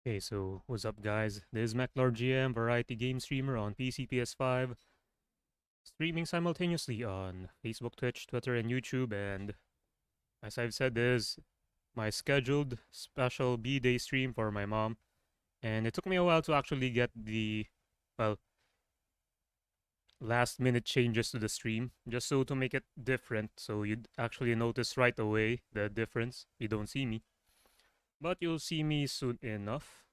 Okay, so what's up, guys? This is MacLord GM, variety game streamer on PC, PS5, streaming simultaneously on Facebook, Twitch, Twitter, and YouTube. And as I've said, this is my scheduled special Bday stream for my mom. And it took me a while to actually get the, well, last minute changes to the stream, just so to make it different, so you'd actually notice right away the difference. You don't see me. But you'll see me soon enough,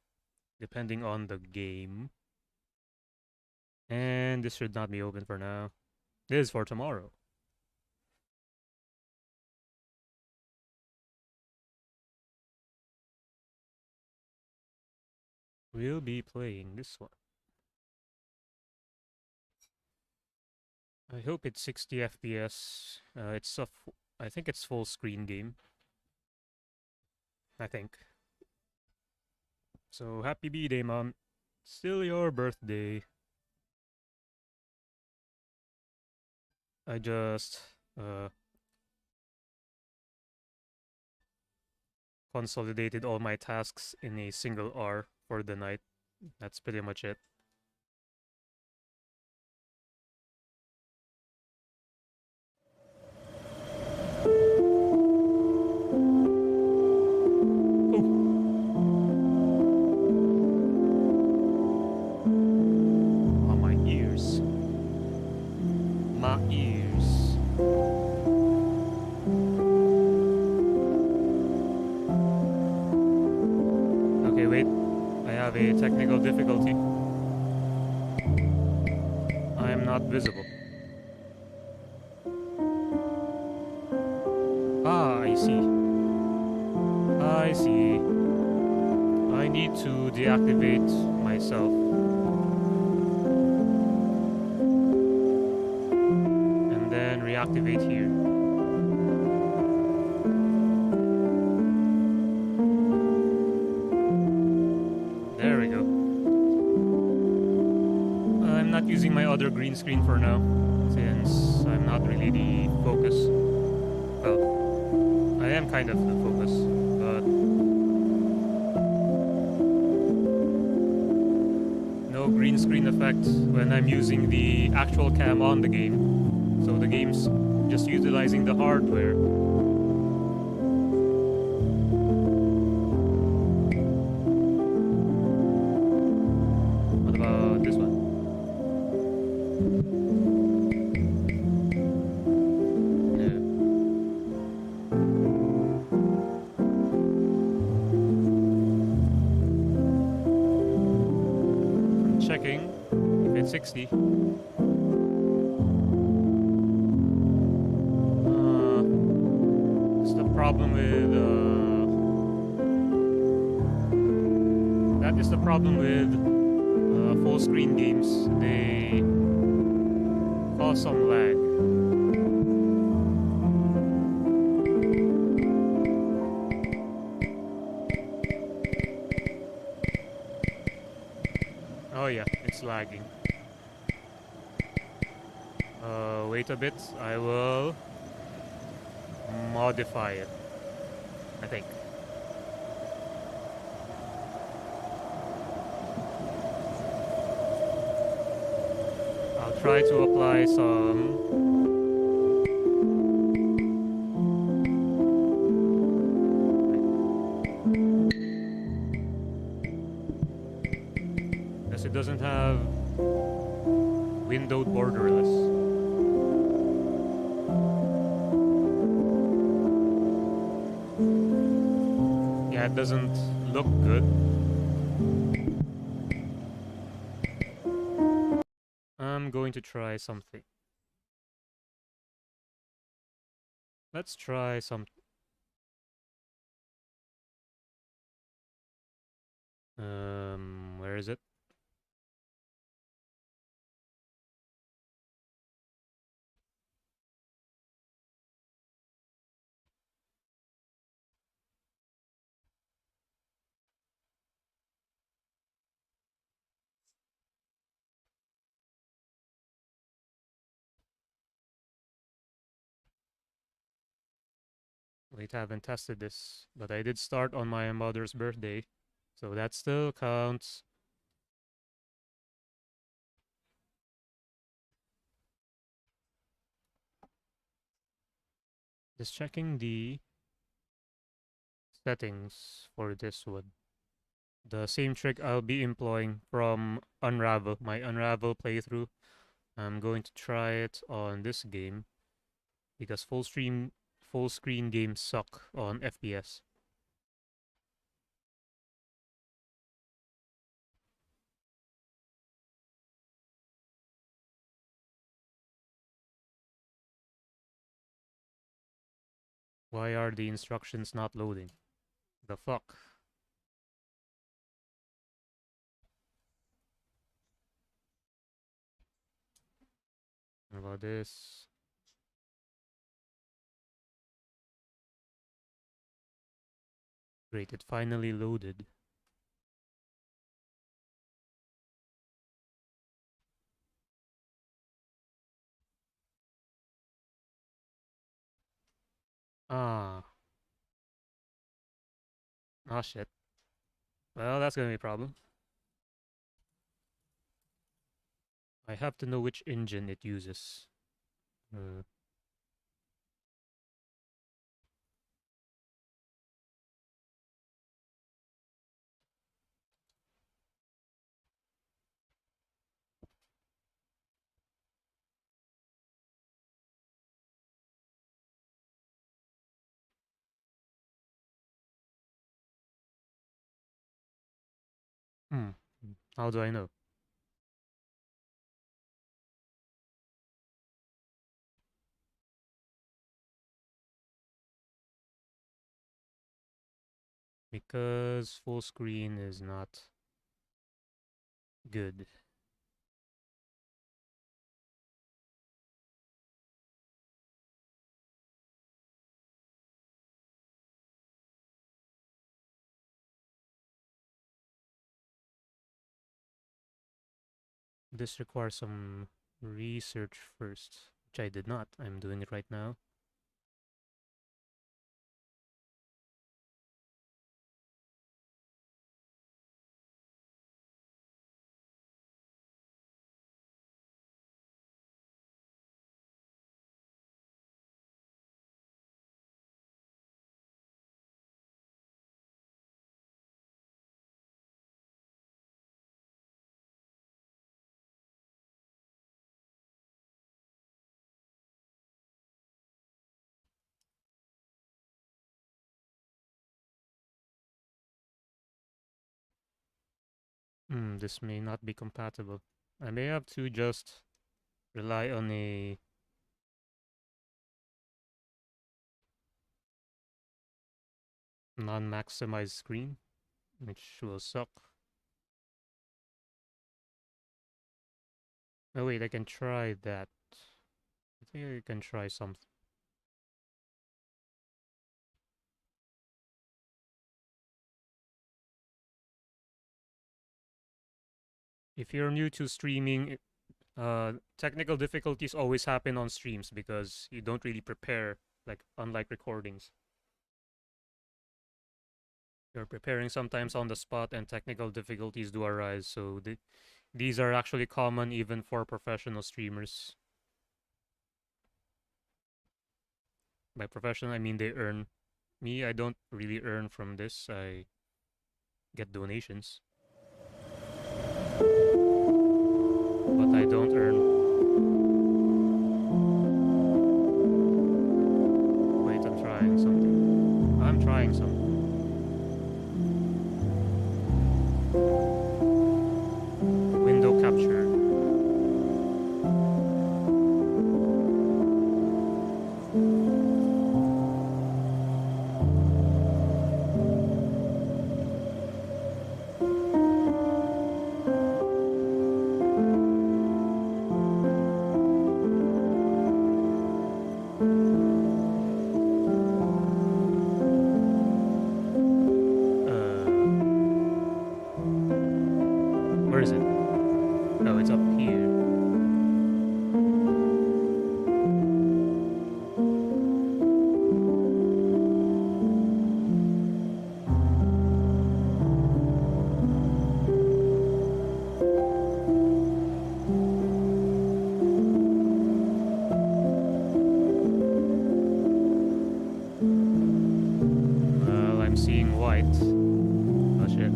depending on the game. And this should not be open for now. This is for tomorrow. We'll be playing this one. I hope it's 60 FPS. I think it's full screen game. I think. So happy B-Day, Mom. Still your birthday. I just consolidated all my tasks in a single R for the night. That's pretty much it. Oh, my ears. My ears. Okay, wait. I have a technical difficulty. I am not visible. Ah, I see. I see. I need to deactivate myself. And then reactivate here. There we go. I'm not using my other green screen for now, since I'm not really the focus. Well, I am kind of the focus, but no green screen effect when I'm using the actual cam on the game. So the game's just utilizing the hardware. What about this one? Yeah. I'm checking if it's 60. It's the problem with that is the problem with full screen games. They cause some lag. Oh yeah, it's lagging. Wait a bit. I will modify it, I think. I'll try to apply some. Because it doesn't have windowed borderless. Yeah, it doesn't look good. I'm going to try something. Let's try some. Where is it? Wait, I haven't tested this, but I did start on my mother's birthday, so that still counts. Just checking the settings for this one. The same trick I'll be employing from Unravel, my Unravel playthrough. I'm going to try it on this game because full screen games suck on FPS. Why are the instructions not loading? The fuck? What about this? Great, it finally loaded. Ah. Oh shit. Well, that's gonna be a problem. I have to know which engine it uses. Uh, hmm. How do I know? Because full screen is not good. This requires some research first, which I did not. I'm doing it right now. This may not be compatible. I may have to just rely on a non-maximized screen, which will suck. Oh wait, I can try that. I think I can try something. If you're new to streaming, technical difficulties always happen on streams because you don't really prepare, like unlike recordings. You're preparing sometimes on the spot and technical difficulties do arise, so these are actually common even for professional streamers. By professional, I mean they earn. Me, I don't really earn from this. I get donations, but I don't earn. Wait, I'm trying something. I'm trying something. Window capture. Where is it? Oh, it's up here. Well, I'm seeing white. Oh shit.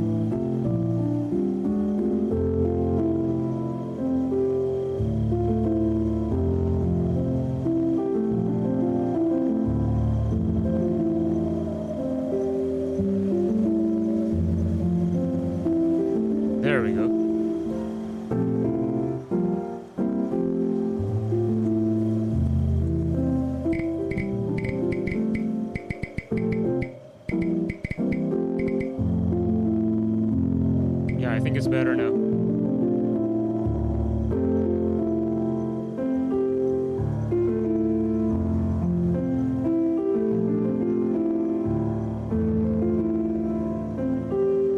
There we go. Yeah, I think it's better now.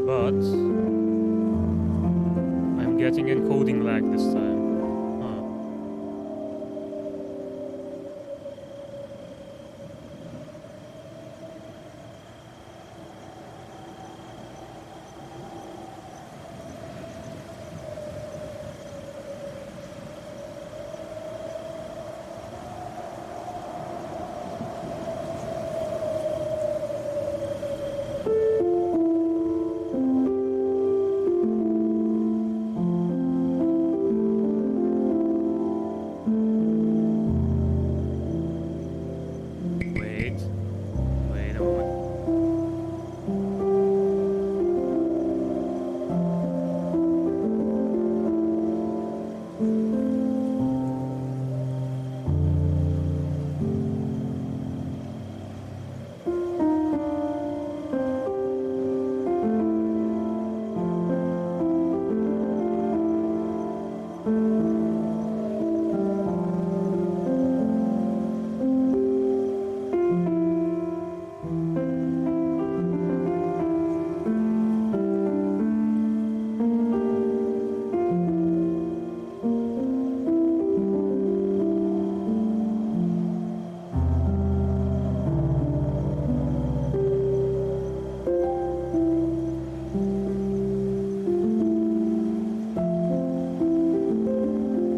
But I'm getting encoding lag this time. Huh. Wait. Wait a moment.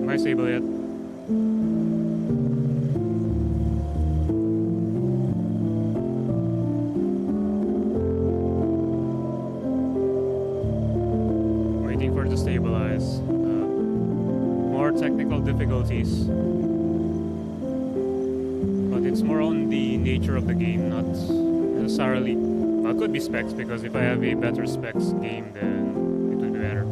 Am I stable yet? Waiting for it to stabilize. More technical difficulties. But it's more on the nature of the game, not necessarily. Well, it could be specs, because if I have a better specs game, then it would be better.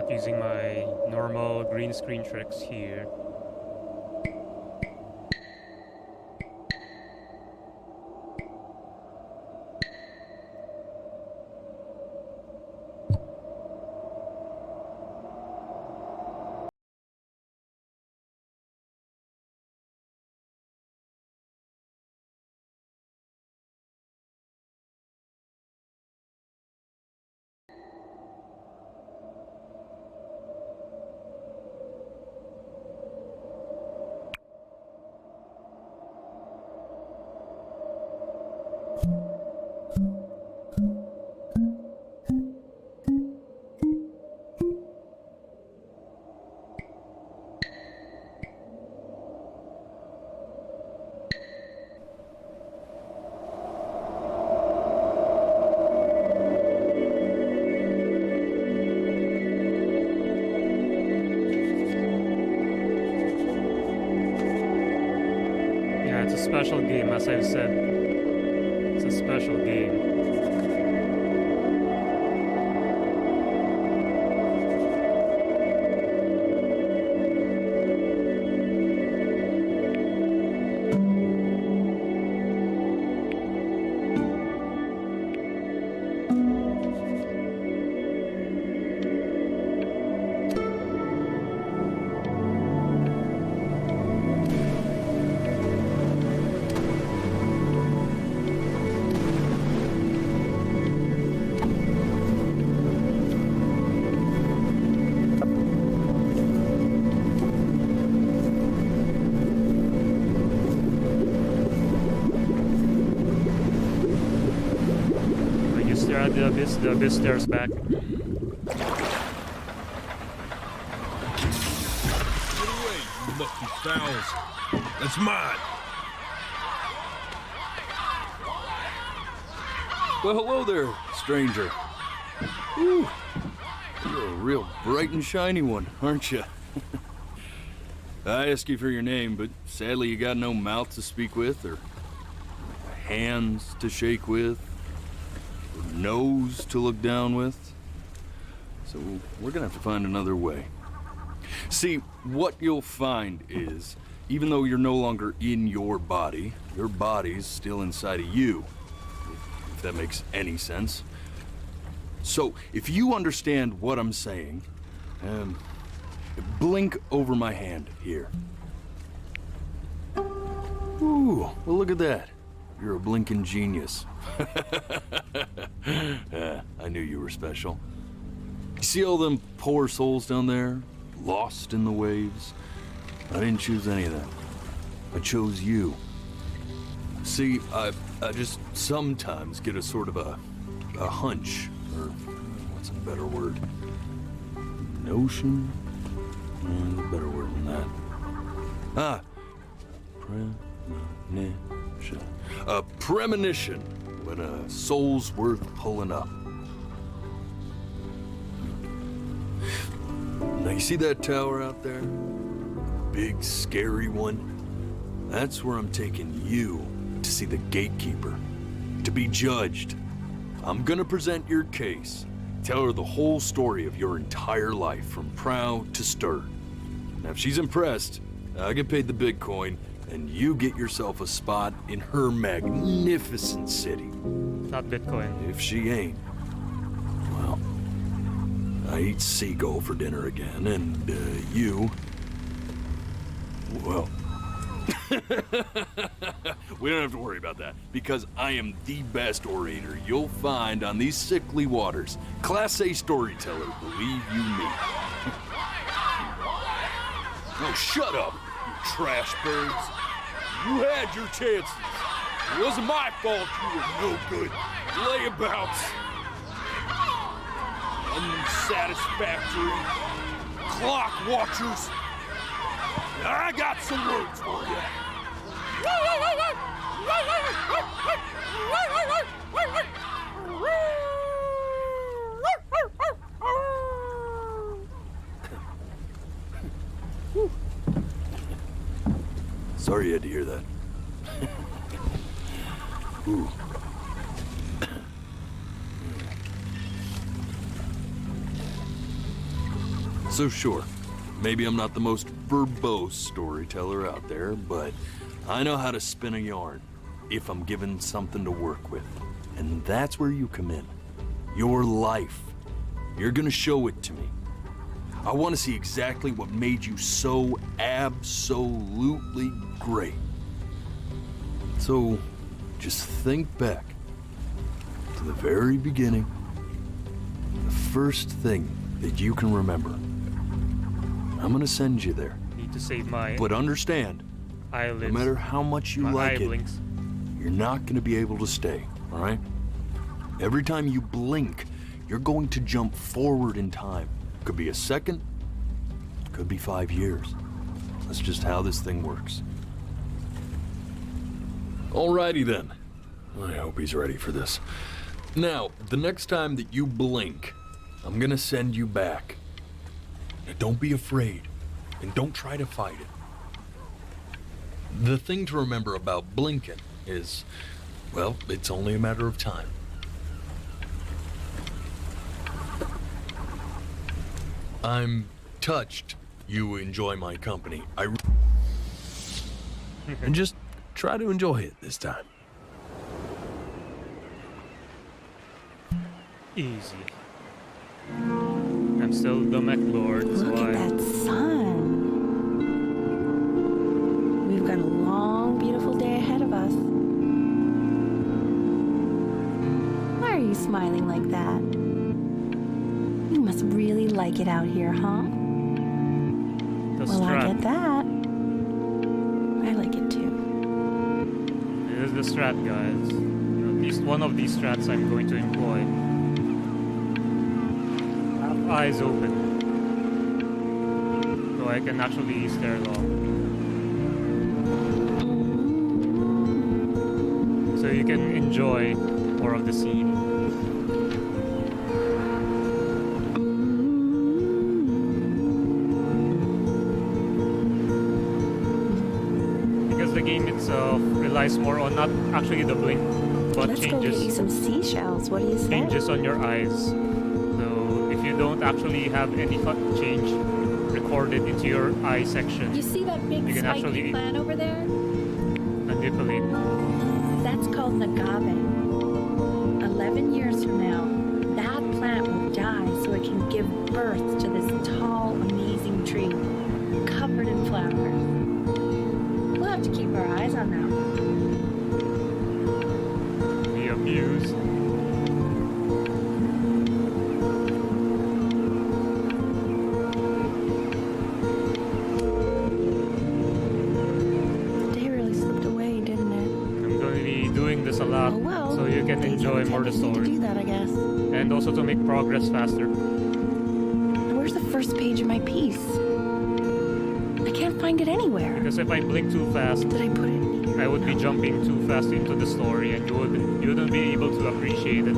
not using my normal green screen tricks here. Yeah, it's a special game, as I've said. It's a special game. I guess they're at the abyss stairs back. Get away, you lucky fowls. That's mine. Well, hello there, stranger. Whew. You're a real bright and shiny one, aren't you? I asked you for your name, but sadly you got no mouth to speak with, or hands to shake with, or nose to look down with. So we're gonna have to find another way. See, what you'll find is, even though you're no longer in your body's still inside of you. If that makes any sense. So, if you understand what I'm saying, blink over my hand here. Ooh, well look at that. You're a blinking genius. I knew you were special. You see all them poor souls down there, lost in the waves? I didn't choose any of them. I chose you. See, I just sometimes get a sort of a hunch, or what's a better word? Notion? There's a better word than that. Premonition. A premonition when a soul's worth pulling up. Now you see that tower out there? Big, scary one? That's where I'm taking you to see the gatekeeper, to be judged. I'm gonna present your case, tell her the whole story of your entire life, from proud to stern. Now if she's impressed, I get paid the Bitcoin, and you get yourself a spot in her magnificent city. Not Bitcoin. If she ain't, well, I eat seagull for dinner again, and you, well, we don't have to worry about that, because I am the best orator you'll find on these sickly waters. Class A storyteller, believe you me. Oh, shut up, you trash birds. You had your chances. It wasn't my fault you were no good. Layabouts. Unsatisfactory. Clock watchers. I got some words for you. Sorry you had to hear that. Ooh. So sure, maybe I'm not the most verbose storyteller out there, but I know how to spin a yarn if I'm given something to work with. And that's where you come in. Your life. You're gonna show it to me. I want to see exactly what made you so absolutely great. So, just think back to the very beginning, the first thing that you can remember. I'm gonna send you there. Need to save my But understand, eyelids. no matter how much you my like eye it, blinks. you're not gonna be able to stay, all right? Every time you blink, you're going to jump forward in time. Could be a second, could be 5 years. That's just how this thing works. Alrighty then. I hope he's ready for this. Now, the next time that you blink, I'm gonna send you back. Now, don't be afraid, and don't try to fight it. The thing to remember about blinking is, well, it's only a matter of time. I'm touched you enjoy my company. And just try to enjoy it this time. Easy. I'm still the mech lord, so Look at that sun. We've got a long, beautiful day ahead of us. Why are you smiling like that? You must really like it out here, huh? the Well, I strat. get that. I like it too. It is the strat, guys. At least one of these strats I'm going to employ. Have eyes open. So I can actually stare long. So you can enjoy more of the scene. Because the game itself relies more on not actually the blink, but Let's go get you changes some seashells. What do you say? changes on your eyes. So if you don't actually have any change recorded into your eye section, You see that big You can spiky actually- plant over there? manipulate. That's called agave. 11 years from now, that plant will die so it can give birth to this tall, amazing tree covered in flowers. We'll have to keep our eyes on that one. Be abused. The day really slipped away, didn't it? I'm going to be doing this a lot Oh well. so you can days enjoy have a more the tendency to story. do that, I guess. And also to make progress faster. Where's the first page of my piece? I can't find it anywhere. Because if I blink too fast, Did I put it in here? I would be No. jumping too fast into the story and you wouldn't be able to appreciate it.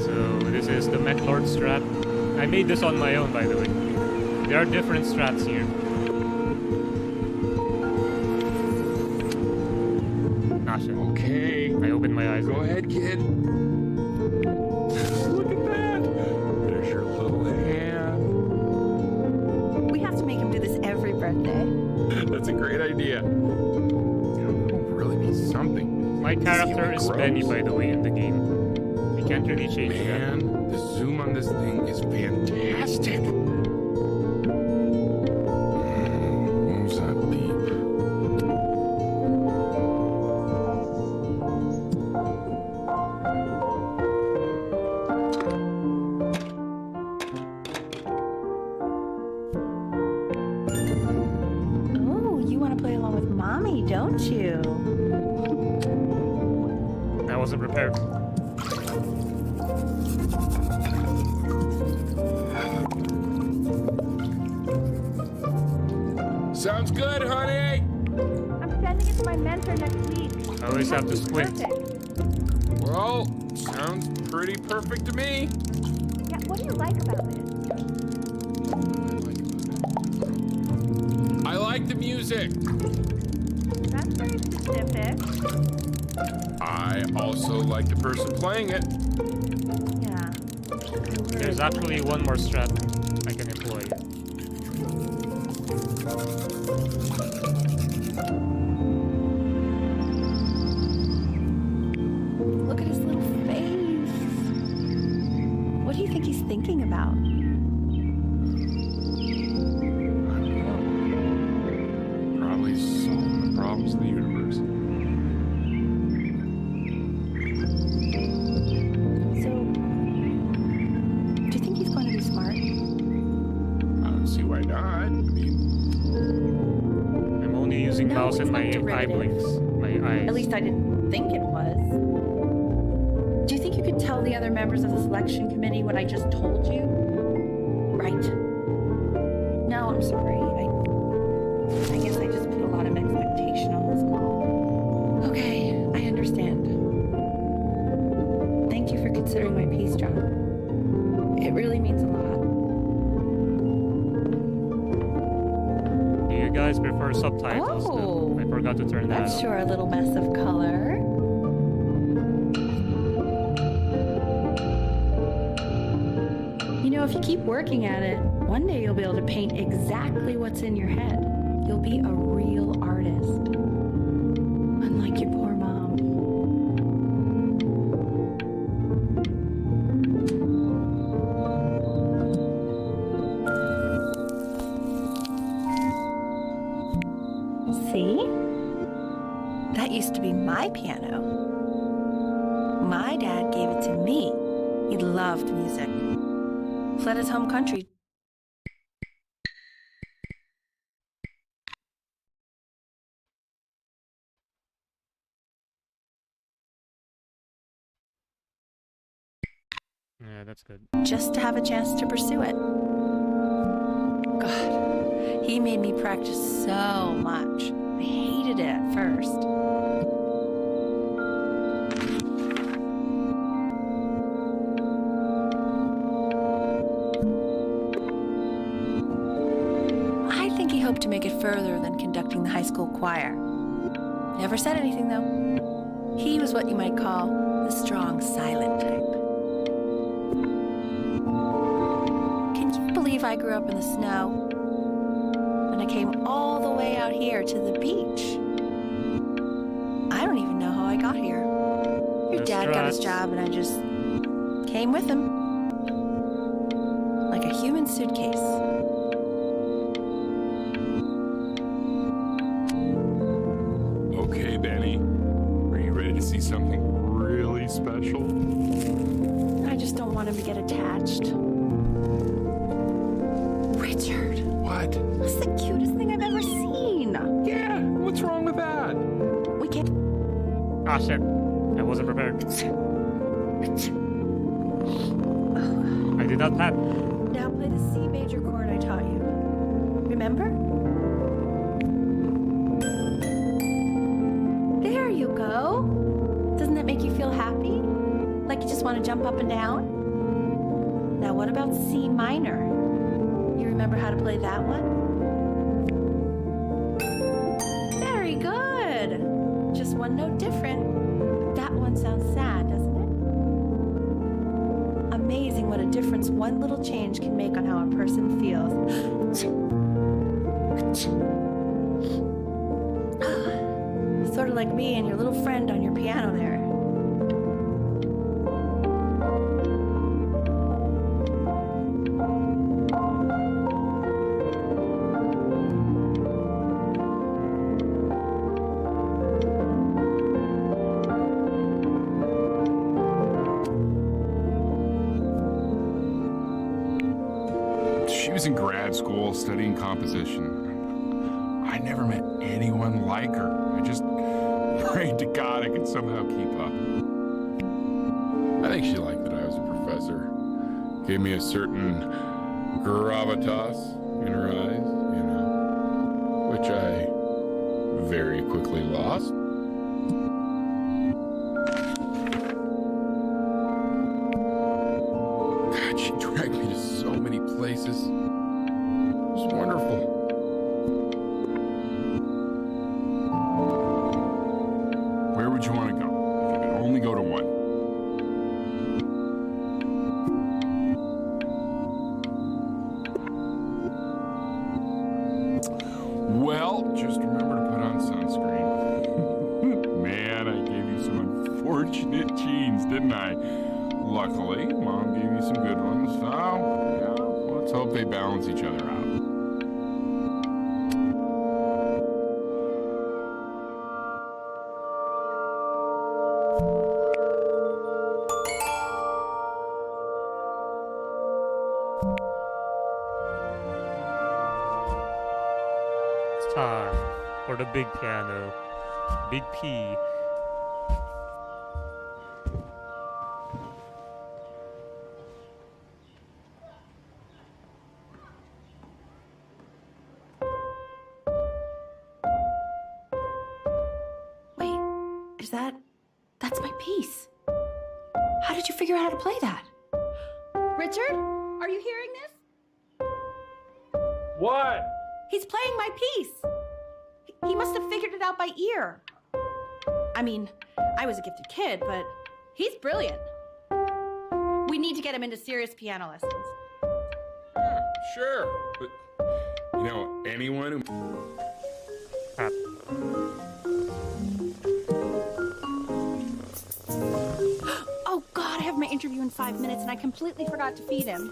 So this is the Mech Lord strat. I made this on my own, by the way. There are different strats here. Nasha. Okay, I opened my eyes. go ahead, kid. Look at that. There's your little hand. We have to make him do this every birthday. That's a great idea. It'll really be something. My character is gross. Benny, by the way, in the game. You can't really change that. Man, the zoom on this thing is fantastic. What was that beep? Oh, you want to play along with Mommy, don't you? I wasn't prepared. Sounds good, honey. I'm sending it to my mentor next week. I always have to squint. Perfect. Well, sounds pretty perfect to me. Yeah, what do you like about it? I like the music. That's very specific. I also like the person playing it. Yeah. There's actually one more strat I can employ. Look at his little face. What do you think he's thinking about? I don't know. Probably solving the problems of the universe. So, do you think he's going to be smart? I don't see why not. I mean, I'm only using No, mouse and it's my not eye derivative. blinks. My eyes. At least I didn't think it was. Do you think you could tell the other members of the selection committee what I just told you? Right. No, I'm sorry. I guess I just put a lot of expectation on this call. Okay, I understand. Thank you for considering my piece, John. It really means a lot. Do you guys prefer subtitles? Oh, I forgot to turn that That's on. sure a little mess of color. You know, if you keep working at it, one day you'll be able to paint exactly what's in your head. You'll be a real artist. Unlike your poor mom. See? That used to be my piano. My dad gave it to me. He loved music. Fled his home country. Yeah, that's good. Just to have a chance to pursue it. God, he made me practice so much. I hated it at first. I think he hoped to make it further than conducting the high school choir. Never said anything, though. He was what you might call the strong, silent type. Can you believe I grew up in the snow? And I came all the way out here to the beach. I don't even know how I got here. Your That's dad got his right. job and I just came with him. Like a human suitcase. okay, Benny. Are you ready to see something really special? I just don't want him to get attached. Richard, What? that's the cutest thing I've ever seen. Yeah, what's wrong with that? We can't. Ah, shit. I wasn't prepared. I did not tap. Now play the C major chord I taught you. Remember? There you go. Doesn't that make you feel happy? Like you just want to jump up and down? Now what about C minor? You remember how to play that one? Very good. Just one note different. That one sounds sad, doesn't it? Amazing what a difference one little change can make on how a person feels. Sort of like me and your little friend on your piano there. She was in grad school studying composition. I never met anyone like her. I just prayed to God I could somehow keep up. I think she liked that I was a professor. Gave me a certain gravitas in her eyes, you know, which I very quickly lost. God, she dragged me to so many places. It was wonderful. Where would you want to go if you could only go to one? just remember to put on sunscreen. Man, I gave you some unfortunate genes, didn't I? Luckily, Mom gave you some good ones, so yeah, let's hope they balance each other out. It's time for the big piano. Big P. Wait, that's my piece. How did you figure out how to play that? Richard, are you hearing this? What? He's playing my piece. He must have figured it out by ear. I mean, I was a gifted kid, but he's brilliant. We need to get him into serious piano lessons. Sure, but anyone who... Ah, Oh God, I have my interview in 5 minutes and I completely forgot to feed him.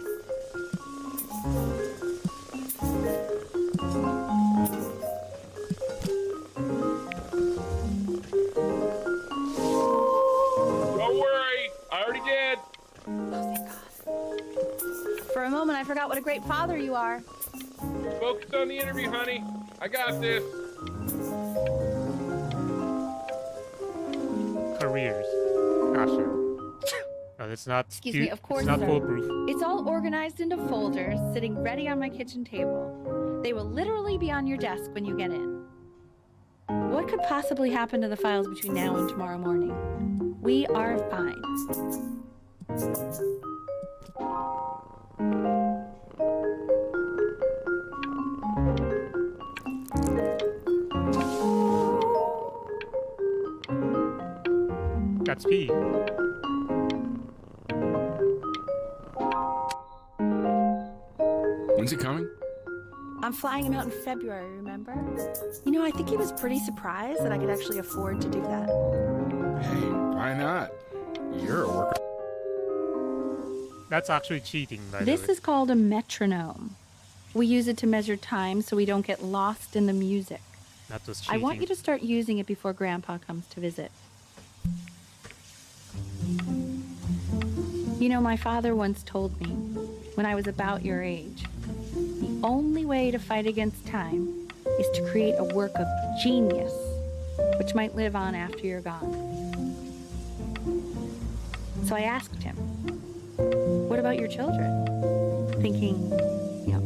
Don't worry, I already did. Oh, thank God. For a moment, I forgot what a great father you are. Focus on the interview, honey. I got this. careers. Gotcha. No, that's not. Excuse me, of course, It's not sir. foolproof. It's all organized into folders, sitting ready on my kitchen table. They will literally be on your desk when you get in. What could possibly happen to the files between now and tomorrow morning? We are fine. That's P. When's he coming? I'm flying him out in February, remember? I think he was pretty surprised that I could actually afford to do that. Hey, why not? You're a worker. That's actually cheating, by the This way. is called a metronome. We use it to measure time so we don't get lost in the music. That was I cheating. want you to start using it before Grandpa comes to visit. My father once told me, when I was about your age, the only way to fight against time is to create a work of genius, which might live on after you're gone. So I asked him, what about your children? Thinking,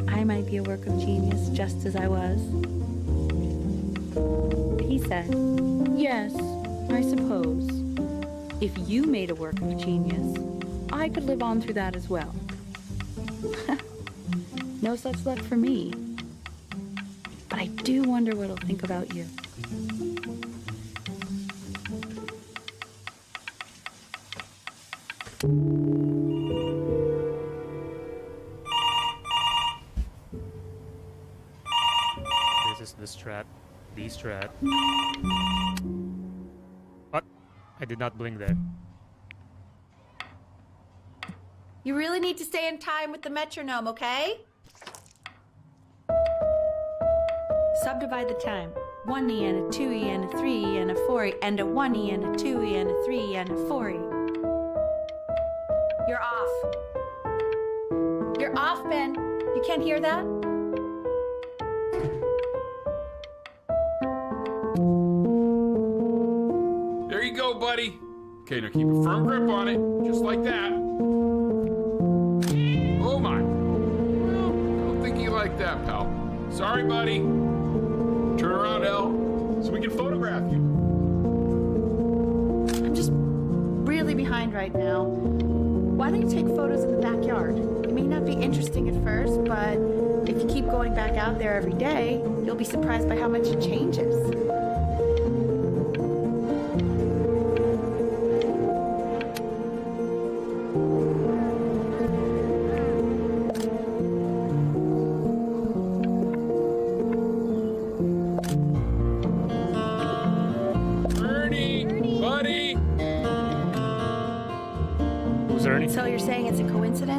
I might be a work of genius just as I was. He said, yes, I suppose. If you made a work of genius, I could live on through that as well. No such luck for me. But I do wonder what he'll think about you. This is the strat. The strat. What? I did not blink there. You really need to stay in time with the metronome, okay? Subdivide the time. 1E and a 2E and a 3E and a 4E and a 1E and a 2E and a 3E and a 4E. You're off. You're off, Ben. You can't hear that? There you go, buddy. Okay, now keep a firm grip on it, just like that. Oh my. Well, don't think you like that, pal. Sorry, buddy. Turn around, L, so we can photograph you. I'm just really behind right now. Why don't you take photos in the backyard? It may not be interesting at first, but if you keep going back out there every day, you'll be surprised by how much it changes.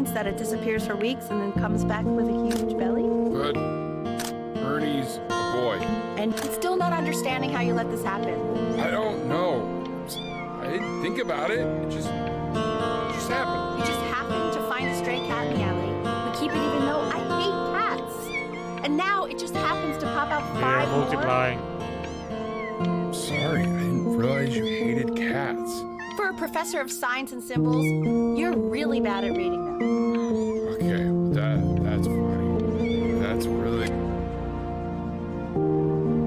means that it disappears for weeks and then comes back with a huge belly? But Ernie's a boy. And still not understanding how you let this happen. I don't know. I didn't think about it. It just happened. You just happened to find a stray cat in the alley. We keep it even though I hate cats. And now it just happens to pop out They are 5 more. multiplying. Sorry, I didn't realize you hated cats. For a professor of signs and symbols, you're really bad at reading them. Okay, that's funny. That's really...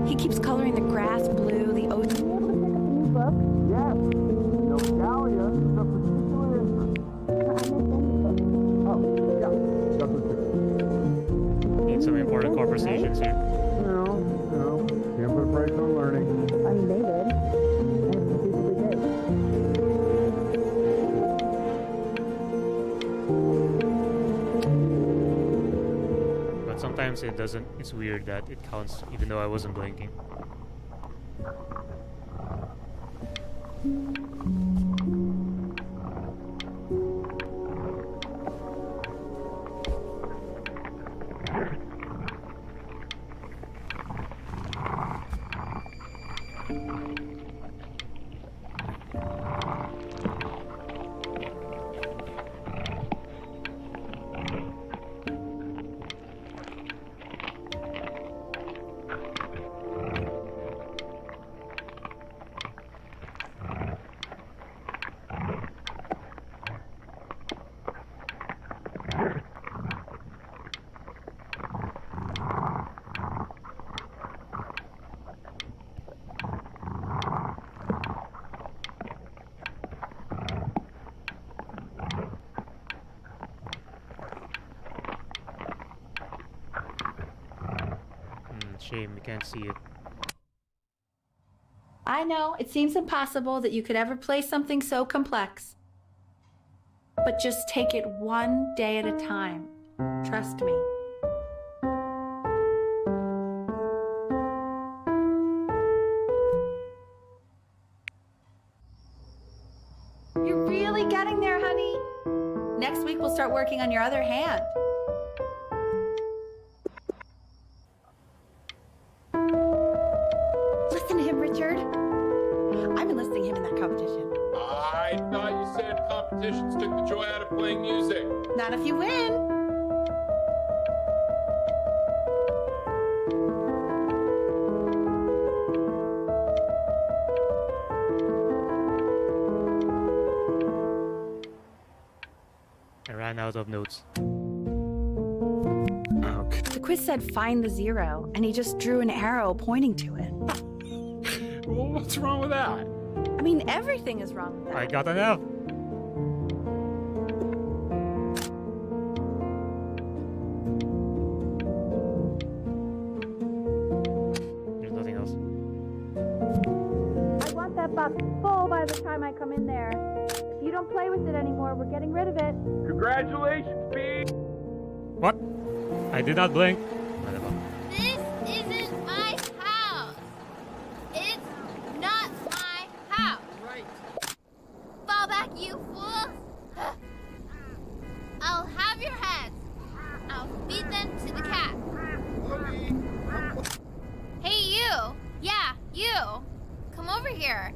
He keeps coloring the grass blue, the ocean. Yes. No Dahlia is a particular interest. Oh, yeah. That's what it Need some important conversations here. Can't put a price on learning. I mean, they did. And it's stupidly good. But sometimes it doesn't. It's weird that it counts even though I wasn't blinking. Shame we can't see it. I know, it seems impossible that you could ever play something so complex. But just take it one day at a time. Trust me. You're really getting there, honey. Next week we'll start working on your other hand. Listen to him, Richard. I'm enlisting him in that competition. I thought you said competitions took the joy out of playing music. Not if you win. I ran out of notes. Okay. The quiz said find the 0, and he just drew an arrow pointing to it. Well, what's wrong with that? I mean, everything is wrong with that. I got an F. There's nothing else. I want that box full by the time I come in there. If you don't play with it anymore, we're getting rid of it. Congratulations, B. What? I did not blink. Whatever. This isn't my house. It's not my house. Right. Fall back, you fools. I'll have your heads. I'll feed them to the cat. Hey, you. Yeah, you. Come over here.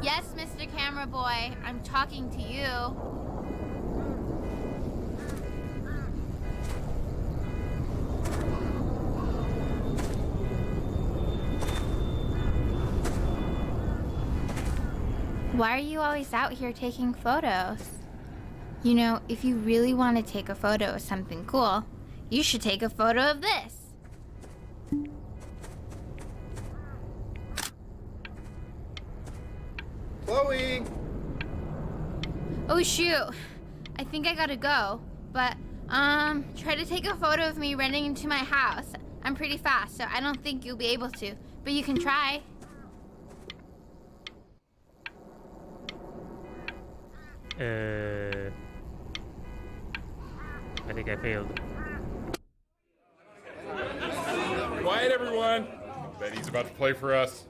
Yes, Mr. Camera Boy, I'm talking to you. Why are you always out here taking photos? You know, if you really want to take a photo of something cool, you should take a photo of this. Chloe. Oh shoot, I think I gotta go. But, try to take a photo of me running into my house. I'm pretty fast, so I don't think you'll be able to. But you can try. I think I failed. Quiet, everyone. Betty's about to play for us.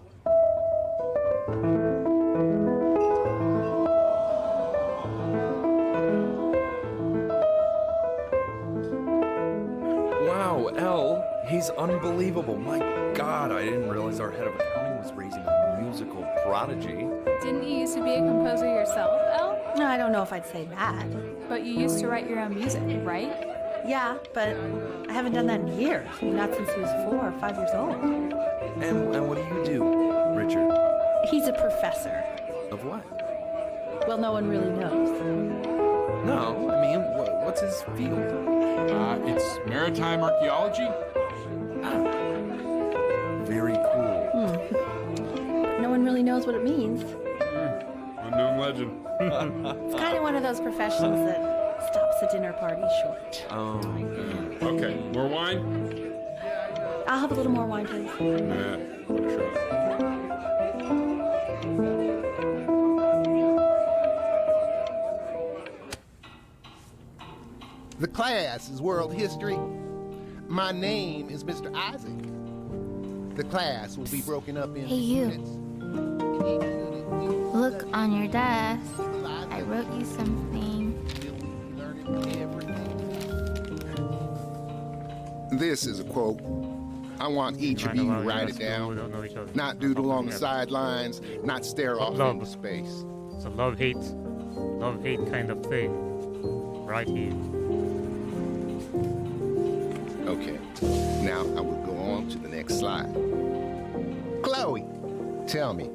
Wow, Elle, he's unbelievable. My God, I didn't realize our head of accounting was raising a musical prodigy. Didn't you used to be a composer yourself, Elle? No, I don't know if I'd say that. But you used to write your own music, right? Yeah, but I haven't done that in years. Not since he was 4 or 5 years old. And what do you do, Richard? He's a professor. Of what? Well, no one really knows. No, I mean, what's his field? It's maritime archaeology. Very cool. No one really knows what it means. Unknown legend. It's kind of one of those professions that stops a dinner party short. Oh. Okay, more wine? I'll have a little more wine, please. Nah, sure. The class is world history. My name is Mr. Isaac. The class will be broken up into Hey, you. units. Look on your desk. I wrote you something. This is a quote. I want each of you to write it down. Not doodle on the sidelines, not stare off into space. It's a love-hate kind of thing. Right here. Okay, now I will go on to the next slide. Chloe, tell me,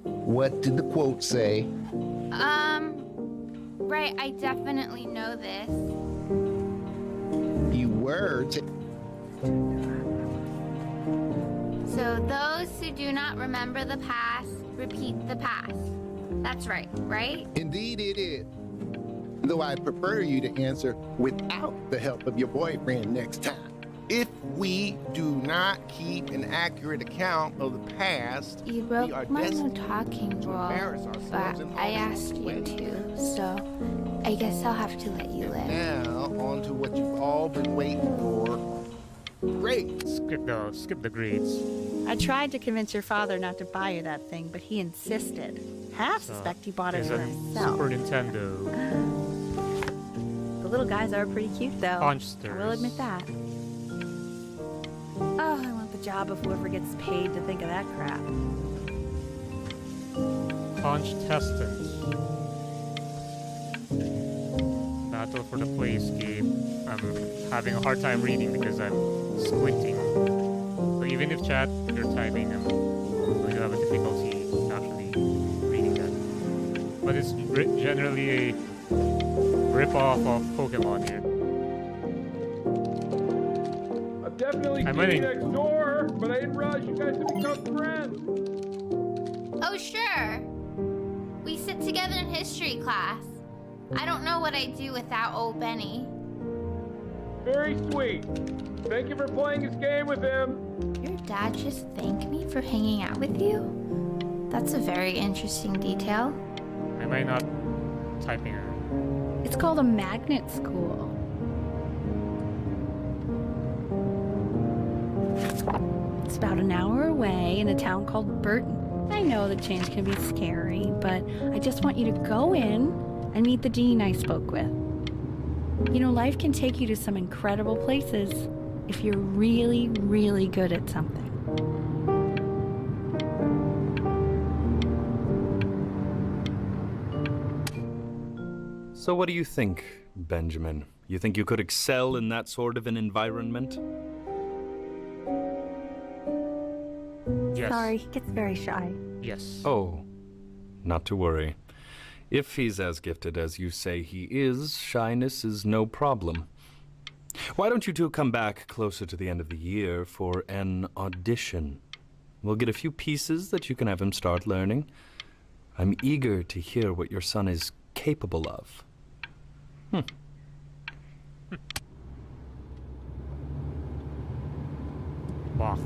what did the quote say? Right, I definitely know this. You were So those who do not remember the past, repeat the past. That's right, right? Indeed it is. Though I prefer you to answer without the help of your boyfriend next time. If we do not keep an accurate account of the past, You we broke are my no destined talking to rule, embarrass ourselves but in I all asked you ways. to, so I guess I'll have to let you live. Now, on to what you've all been waiting for. Grades. Skip the grades. I tried to convince your father not to buy you that thing, but he insisted. Half suspect he bought it There's for a himself. Super Nintendo. The little guys are pretty cute, though. Conchsters. I will admit that. Oh, I want the job of whoever gets paid to think of that crap. Conchtestants. Battle for the Place game. I'm having a hard time reading because I'm squinting. So even if chat, you're typing, I'm going to have a difficulty actually reading that. But it's generally a rip-off of Pokemon here. I'm definitely I'm king winning. next door, but I didn't realize you guys had become friends. Oh, sure. We sit together in history class. I don't know what I'd do without old Benny. Very sweet. Thank you for playing his game with him. Your dad just thanked me for hanging out with you? That's a very interesting detail. Am I not typing her? It's called a magnet school. It's about an hour away in a town called Burton. I know the change can be scary, but I just want you to go in and meet the dean I spoke with. You know, life can take you to some incredible places if you're really, really good at something. So what do you think, Benjamin? You think you could excel in that sort of an environment? Yes. Sorry, he gets very shy. Yes. Oh, not to worry. If he's as gifted as you say he is, shyness is no problem. Why don't you two come back closer to the end of the year for an audition? We'll get a few pieces that you can have him start learning. I'm eager to hear what your son is capable of. Wow.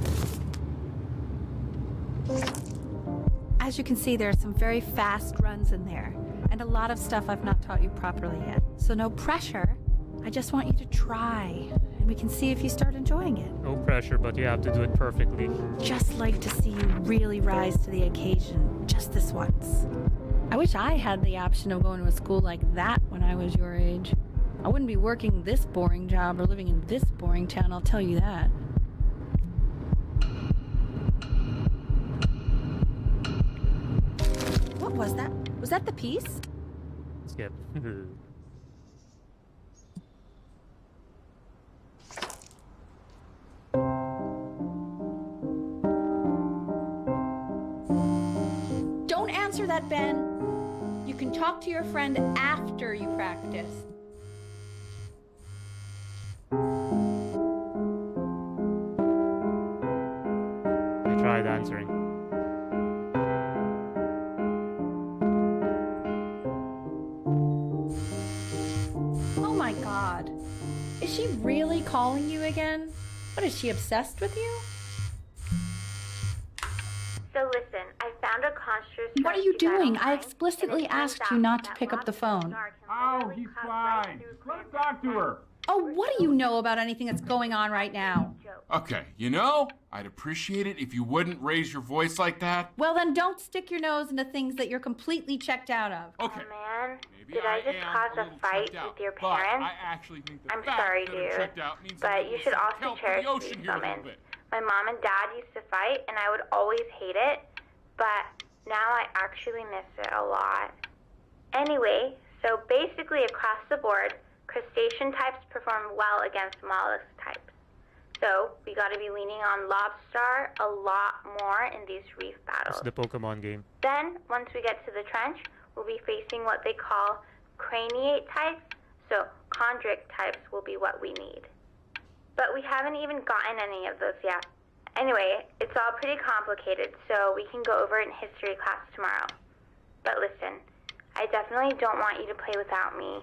As you can see, there are some very fast runs in there, and a lot of stuff I've not taught you properly yet. So no pressure. I just want you to try, and we can see if you start enjoying it. No pressure, but you have to do it perfectly. Just like to see you really rise to the occasion, just this once. I wish I had the option of going to a school like that when I was your age. I wouldn't be working this boring job or living in this boring town, I'll tell you that. What was that? Was that the piece? Skip. Don't answer that, Ben. You can talk to your friend after you practice. I tried answering. Oh my God. Is she really calling you again? What, is she obsessed with you? So listen, I found a construct. What are you doing? I explicitly asked you not to pick up the phone. Oh, he's fine. Let's talk to her. Oh, what do you know about anything that's going on right now? Okay, you know, I'd appreciate it if you wouldn't raise your voice like that. Well, then don't stick your nose into things that you're completely checked out of. Okay. Oh man, Maybe did I just am cause a little fight checked out, with your but parents? I actually think the I'm fact sorry, that I'm dude, checked out means but I'm you getting should some also help cherish from the ocean these here a little moments. bit. My mom and dad used to fight, and I would always hate it, but now I actually miss it a lot. Anyway, so basically across the board, crustacean types perform well against mollusk types. So we got to be leaning on lobster a lot more in these reef battles. It's the Pokemon game. Then, once we get to the trench, we'll be facing what they call craniate types, so chondric types will be what we need. But we haven't even gotten any of those yet. Anyway, it's all pretty complicated, so we can go over it in history class tomorrow. But listen, I definitely don't want you to play without me,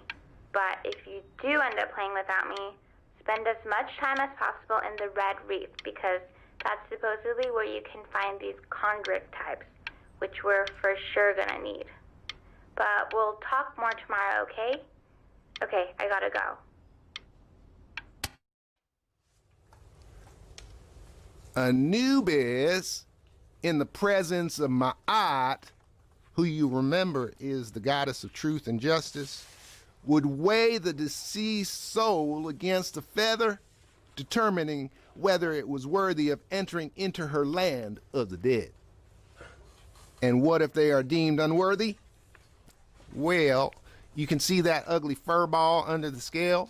but if you do end up playing without me, spend as much time as possible in the red reef, because that's supposedly where you can find these chondric types, which we're for sure gonna need. But we'll talk more tomorrow, okay? Okay, I gotta go. Anubis, in the presence of Ma'at, who you remember is the goddess of truth and justice, would weigh the deceased soul against a feather, determining whether it was worthy of entering into her land of the dead. And what if they are deemed unworthy? Well, you can see that ugly fur ball under the scale?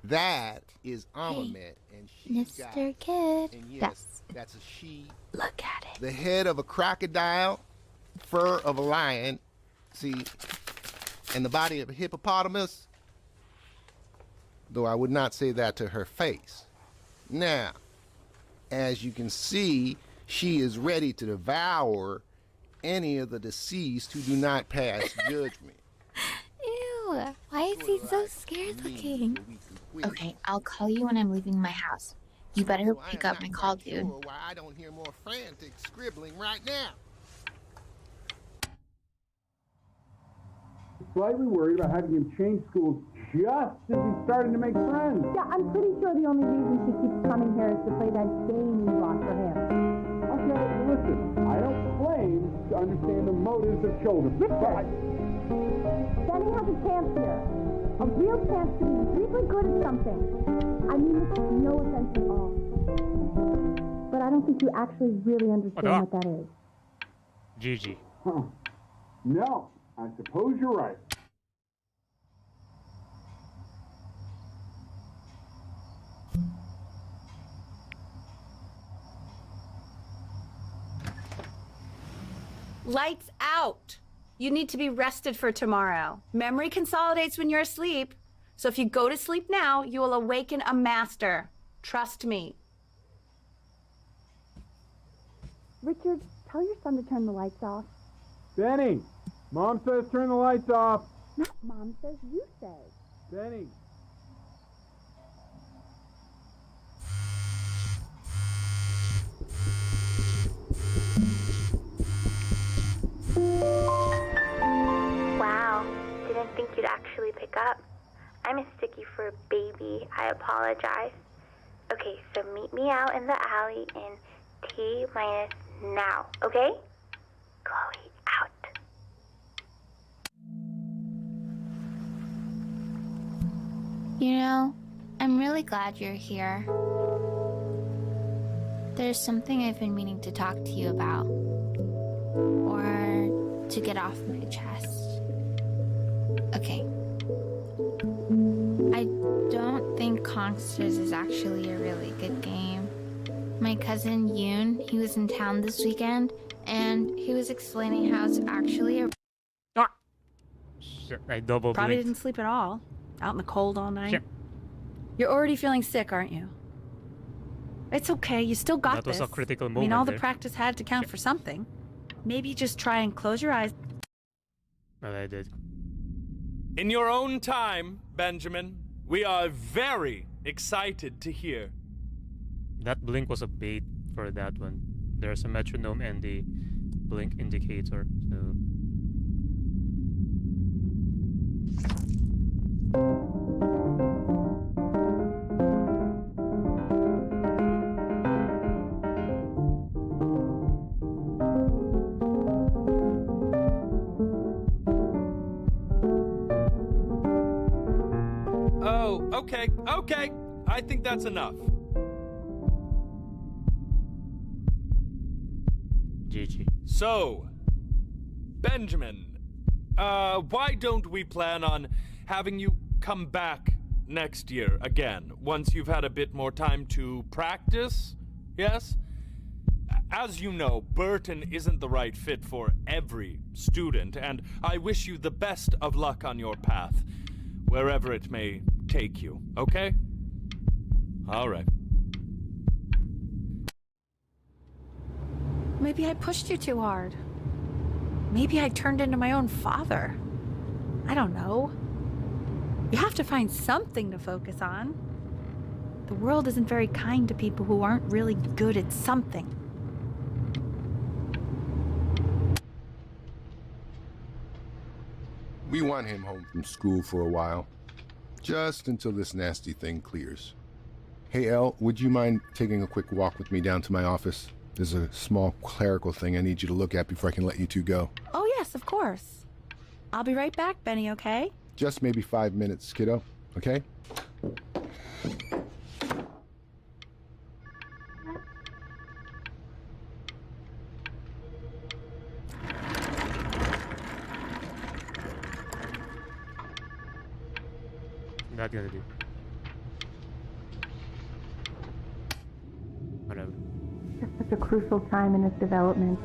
That is Amamet, and she's got, Mr. Kid. and yes, that's a she. Look at it. The head of a crocodile, fur of a lion, see, and the body of a hippopotamus, though I would not say that to her face. Now, as you can see, she is ready to devour any of the deceased who do not pass judgment. Ew, why is he so scared looking? Okay, I'll call you when I'm leaving my house. You better pick up my call, dude. Why I don't hear more frantic scribbling right now. Slightly worried about having him change schools just as he's starting to make friends. Yeah, I'm pretty sure the only reason she keeps coming here is to play that game you bought for him. Okay, listen, I don't claim to understand the motives of children. Richard! Benny has a chance here. A real chance to be really good at something. I mean this with no offense at all. But I don't think you actually really understand what that is. GG. Huh. No, I suppose you're right. Lights out. You need to be rested for tomorrow. Memory consolidates when you're asleep. So if you go to sleep now, you will awaken a master. Trust me. Richard, tell your son to turn the lights off. Benny, Mom says turn the lights off. Not Mom says, you say. Benny. Wow, didn't think you'd actually pick up. I'm a sticky for a baby. I apologize. Okay, so meet me out in the alley in T minus now, okay? Chloe, out. You know, I'm really glad you're here. There's something I've been meaning to talk to you about. Or to get off my chest. Okay. I don't think Consters is actually a really good game. My cousin Yoon, he was in town this weekend, and he was explaining how it's actually a... Ah! Shit, I double Probably blinked. didn't sleep at all. Out in the cold all night. Shit. You're already feeling sick, aren't you? It's okay, you still got That was this. a critical I mean, moment all the there. practice had to count for something. Maybe just try and close your eyes. Well, I did. In your own time, Benjamin, we are very excited to hear. That blink was a bait for that one. There's a metronome and the blink indicator, so... Oh, okay. I think that's enough. GG. So, Benjamin, why don't we plan on having you come back next year again, once you've had a bit more time to practice? Yes? As you know, Burton isn't the right fit for every student, and I wish you the best of luck on your path, wherever it may take you, okay? All right. Maybe I pushed you too hard. Maybe I turned into my own father. I don't know. You have to find something to focus on. The world isn't very kind to people who aren't really good at something. We want him home from school for a while. Just until this nasty thing clears. Hey, Elle, would you mind taking a quick walk with me down to my office? There's a small clerical thing I need you to look at before I can let you two go. Oh, yes, of course. I'll be right back, Benny, okay? Just maybe 5 minutes, kiddo, okay? Not gonna do. Whatever. It's such a crucial time in his development.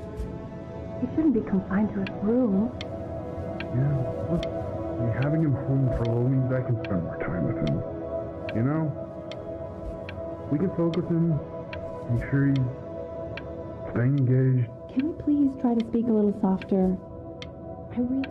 He shouldn't be confined to his room. Yeah, look, having him home for a little means I can spend more time with him. You know? We can focus him, make sure he's staying engaged. Can we please try to speak a little softer? I really...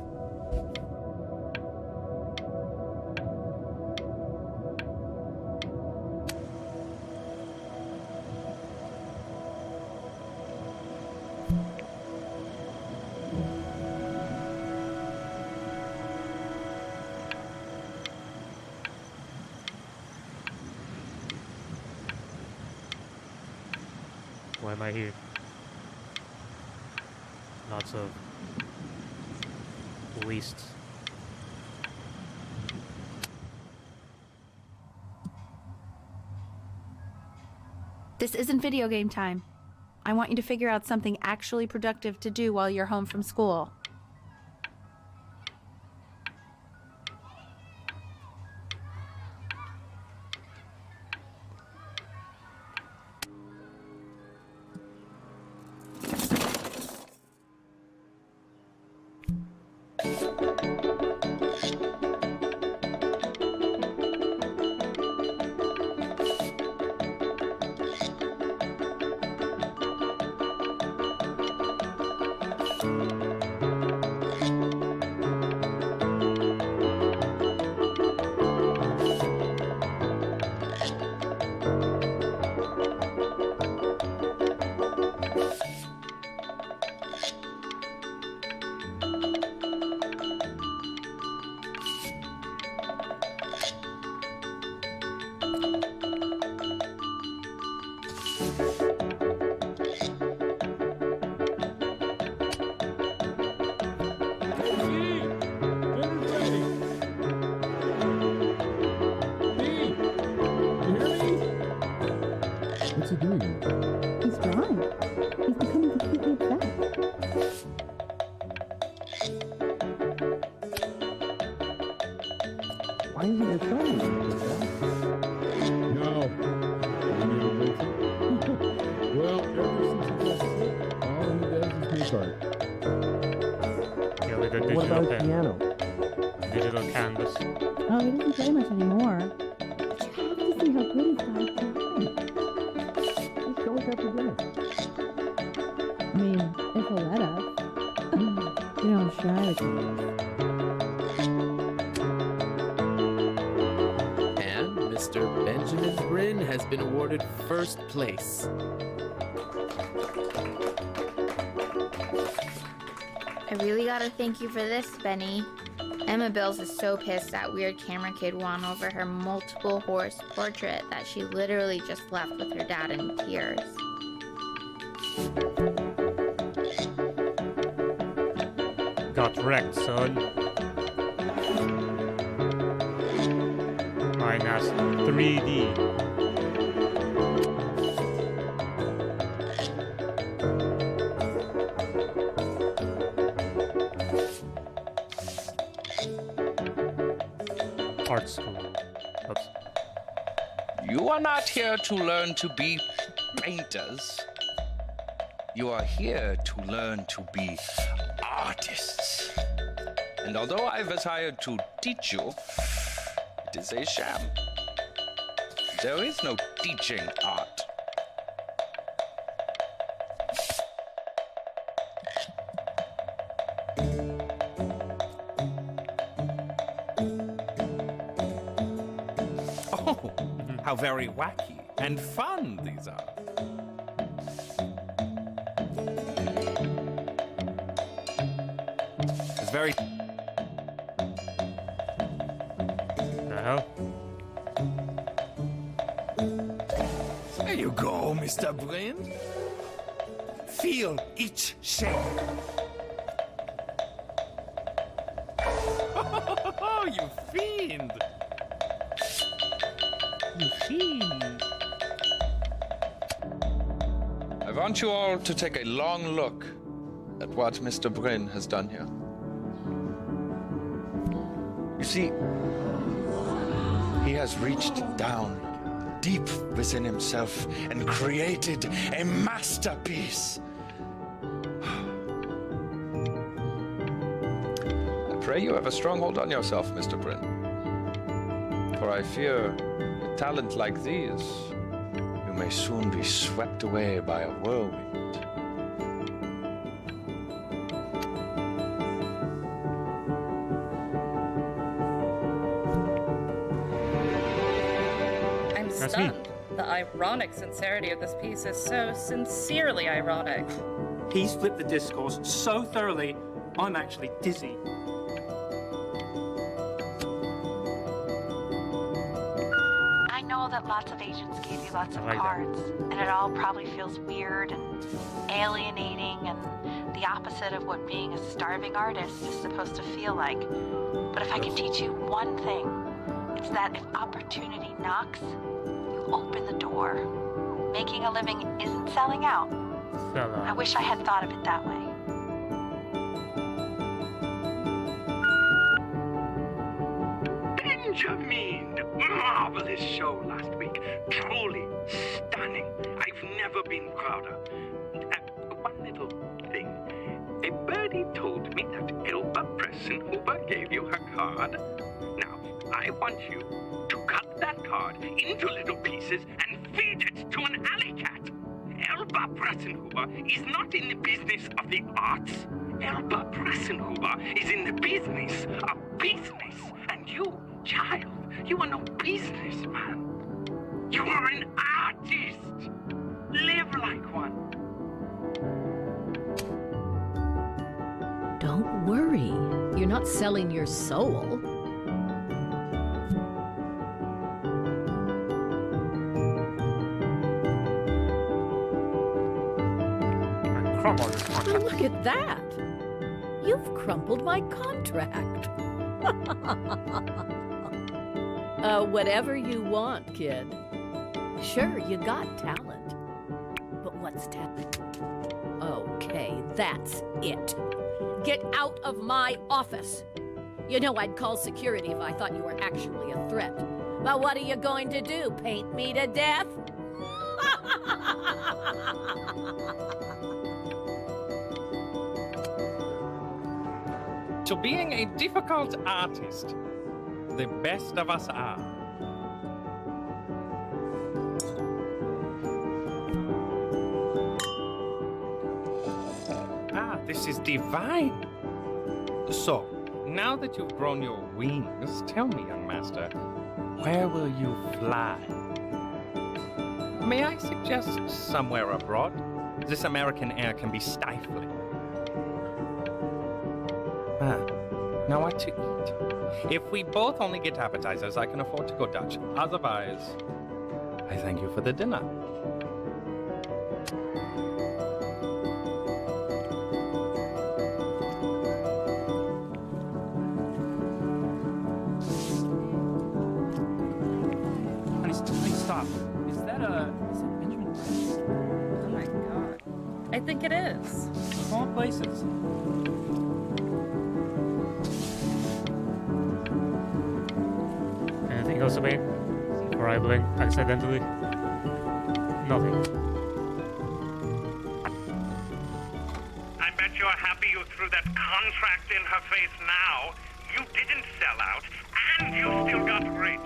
Why am I here? Lots of wastes. This isn't video game time. I want you to figure out something actually productive to do while you're home from school. doing? He's drawing. He's becoming completely obsessed. Why isn't your son? No. Well, ever since he got sick, all he does is make art. Yeah, with the What digital about pen, piano? digital canvas. Oh, he doesn't play much anymore. But you have to see how good he's got at drawing. Let's go after dinner. I mean, if he'll let us. You know how shy the kid is. And Mr. Benjamin Bryn has been awarded first place. I really gotta thank you for this, Benny. Emma Bills is so pissed that weird camera kid won over her multiple horse portrait that she literally just left with her dad in tears. Got wrecked, son. Minus 3D. Art school. Oops. You are not here to learn to be painters. You are here to learn to be artists. And although I was hired to teach you, it is a sham. There is no teaching art. Oh, how very wacky and fun these are. It's very... The hell? There you go, Mr. Bryn. Feel each shape. Oh, you fiend! You fiend! I want you all to take a long look at what Mr. Bryn has done here. You see, he has reached down deep within himself and created a masterpiece. I pray you have a strong hold on yourself, Mr. Bryn. For I fear, with talent like these, you may soon be swept away by a whirlwind. I'm stunned. The ironic sincerity of this piece is so sincerely ironic. He's flipped the discourse so thoroughly, I'm actually dizzy. I know that lots of agents gave you lots of cards, and it all probably feels weird and alienating and the opposite of what being a starving artist is supposed to feel like. But if I can teach you one thing, it's that if opportunity knocks, you open the door. Making a living isn't selling out. I wish I had thought of it that way. Benjamin! Marvelous show last week. Truly stunning. I've never been prouder. One little thing. A birdie told me that Elba Pressenhuber gave you her card. Now, I want you to cut that card into little pieces and feed it to an alley cat. Elba Pressenhuber is not in the business of the arts. Elba Pressenhuber is in the business of business. And you, child, you are no businessman. You are an artist. Live like one. Don't worry. You're not selling your soul. Oh, look at that. You've crumpled my contract. Whatever you want, kid. Sure, you got talent, next time. Okay, that's it. Get out of my office. You know I'd call security if I thought you were actually a threat. But what are you going to do? Paint me to death? To being a difficult artist, the best of us are. Ah, this is divine. So, now that you've grown your wings, tell me, young master, where will you fly? May I suggest somewhere abroad? This American air can be stifling. Ah, now what to eat? If we both only get appetizers, I can afford to go Dutch. Otherwise, I thank you for the dinner. Honey, stop. Is that Benjamin? Oh my god. I think it is. Of all places. Anything else, Sabine? Before I blink accidentally? Nothing. I bet you're happy you threw that contract in her face now. You didn't sell out, and you still got rich.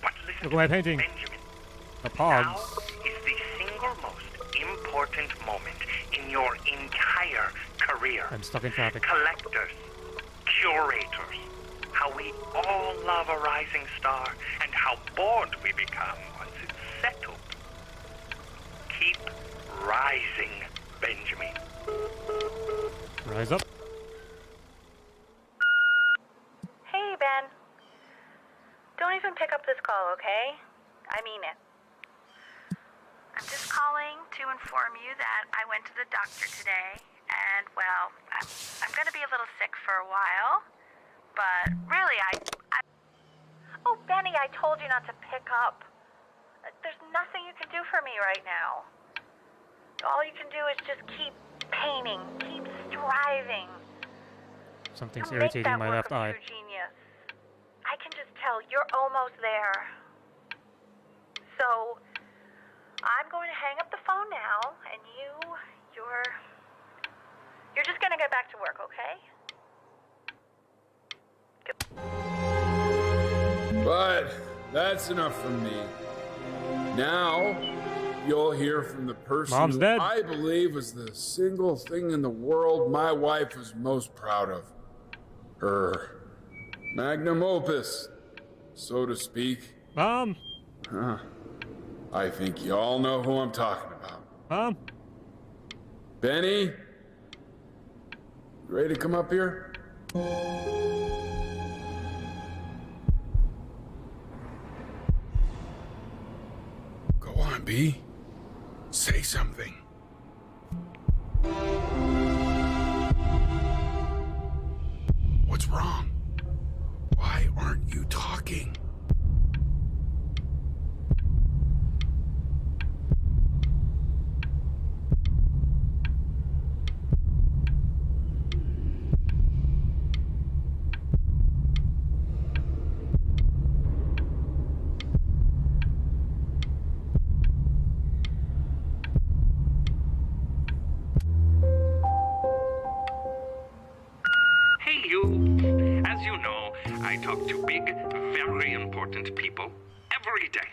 But listen, Look at my painting. Benjamin. The Now pogs. is the single most important moment in your entire career. I'm stuck in traffic. Collectors, curators, how we all love a rising star, and how bored we become once it's settled. Keep rising, Benjamin. Rise up. Hey, Ben. Don't even pick up this call, okay? I mean it. I'm just calling to inform you that I went to the doctor today, and, well, I'm gonna be a little sick for a while, but really, Oh, Benny, I told you not to pick up. There's nothing you can do for me right now. All you can do is just keep painting, keep striving. Something's You'll make irritating that my work left of eye. true genius. I can just tell you're almost there. So, I'm going to hang up the phone now, and you're just going to get back to work, okay? But that's enough from me. Now, you'll hear from the person Mom's who dead. I believe was the single thing in the world my wife was most proud of. Her magnum opus, so to speak. Mom! Huh. I think you all know who I'm talking about. Mom? Benny? You ready to come up here? Go on, B. Say something. What's wrong? Why aren't you talking? Hey, you. As you know, I talk to big, very important people every day.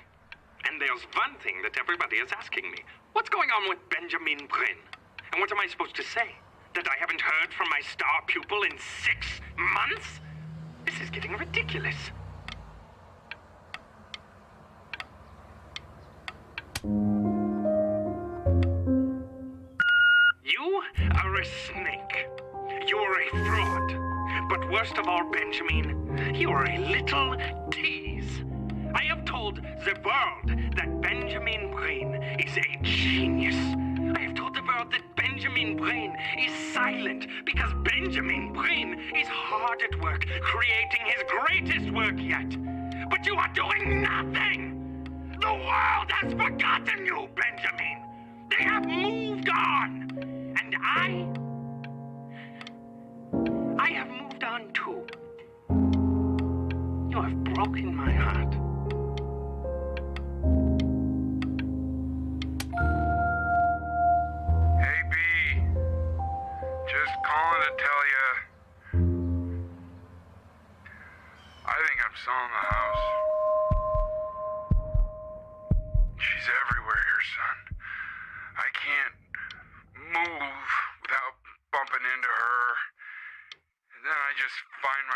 And there's one thing that everybody is asking me. What's going on with Benjamin Brin? And what am I supposed to say? That I haven't heard from my star pupil in 6 months? This is getting ridiculous. You are a snake. You are a fraud. But worst of all, Benjamin, you are a little tease. I have told the world that Benjamin Brain is a genius. I have told the world that Benjamin Brain is silent because Benjamin Brain is hard at work creating his greatest work yet. But you are doing nothing! The world has forgotten you, Benjamin!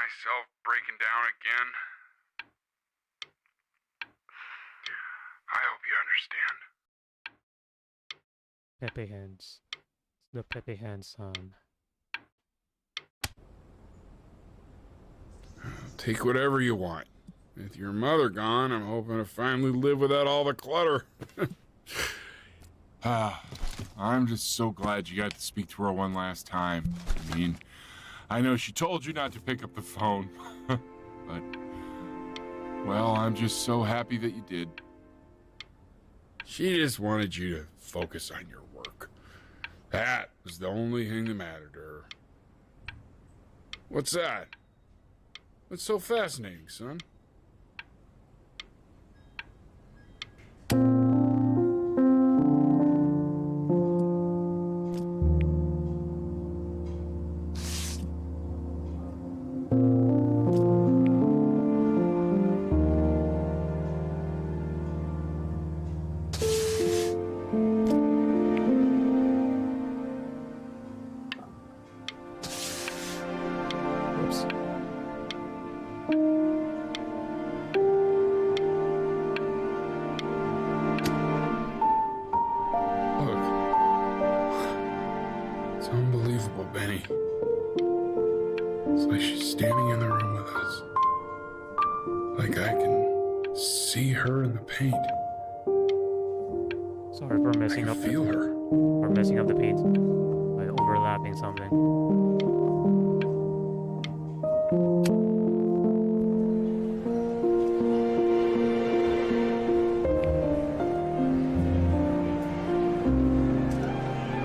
myself breaking down again. I hope you understand. Pepe Hands. It's the Pepe Hands song. Take whatever you want. With your mother gone, I'm hoping to finally live without all the clutter. I'm just so glad you got to speak to her one last time. I mean, I know she told you not to pick up the phone, but, well, I'm just so happy that you did. She just wanted you to focus on your work. That was the only thing that mattered to her. What's that? What's so fascinating, son? Sorry for messing up. Feel her. Or messing up the paint by overlapping something.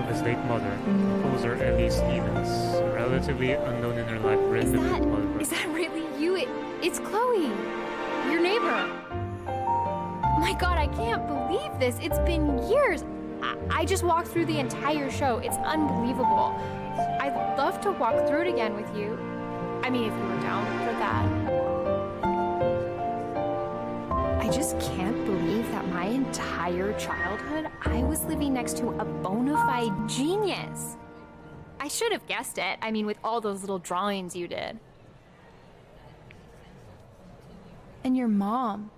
Of his late mother, composer Ellie Stevens, relatively unknown in her life, written the Is that really you? It's Chloe, your neighbor. My God, I can't believe this. It's been years. I just walked through the entire show. It's unbelievable. I'd love to walk through it again with you. I mean, if you were down for that. I just can't believe that my entire childhood, I was living next to a bona fide genius. I should have guessed it. I mean, with all those little drawings you did. And your mom.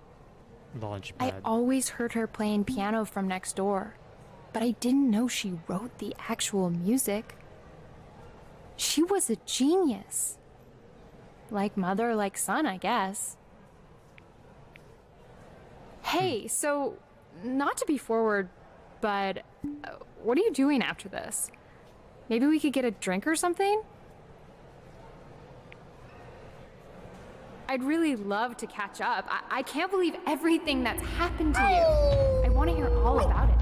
I always heard her playing piano from next door, but I didn't know she wrote the actual music. She was a genius. Like mother, like son, I guess. Hey, so, not to be forward, but what are you doing after this? Maybe we could get a drink or something? I'd really love to catch up. I can't believe everything that's happened to you. I want to hear all about it.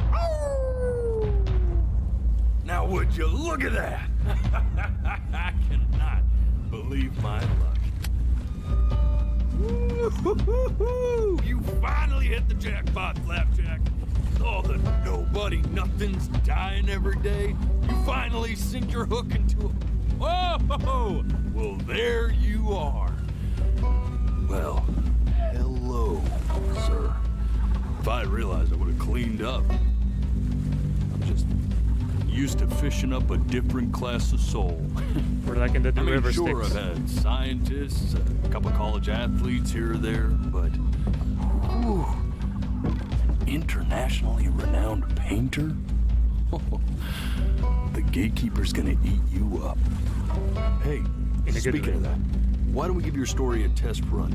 Now would you look at that? I cannot believe my luck. You finally hit the jackpot, Flapjack. All the nobody nothings dying every day. You finally sink your hook into a... Whoa! Well, there you are. Well, hello, sir. If I had realized, I would have cleaned up. I'm just used to fishing up a different class of soul. We're like in the river sure, Styx. I've had scientists, a couple college athletes here or there, but whew, internationally renowned painter? The gatekeeper's gonna eat you up. Hey, speaking of that, why don't we give your story a test run?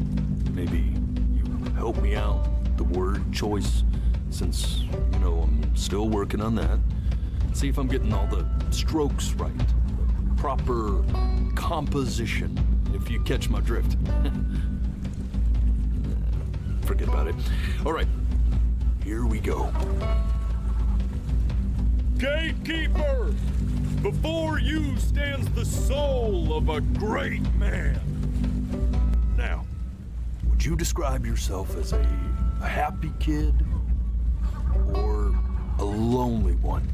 Maybe you help me out, the word choice, since, you know, I'm still working on that. See if I'm getting all the strokes right, the proper composition, if you catch my drift. Forget about it. All right, here we go. Gatekeeper! Before you stands the soul of a great man. Now, would you describe yourself as a happy kid or a lonely one?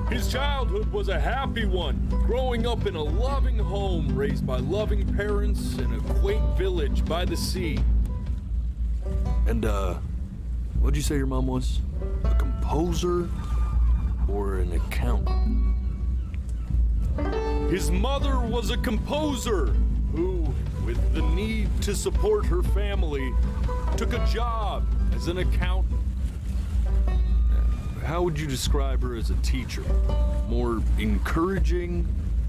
His childhood was a happy one, growing up in a loving home, raised by loving parents in a quaint village by the sea. And, what'd you say your mom was? A composer? or an accountant. His mother was a composer who, with the need to support her family, took a job as an accountant. How would you describe her as a teacher? More encouraging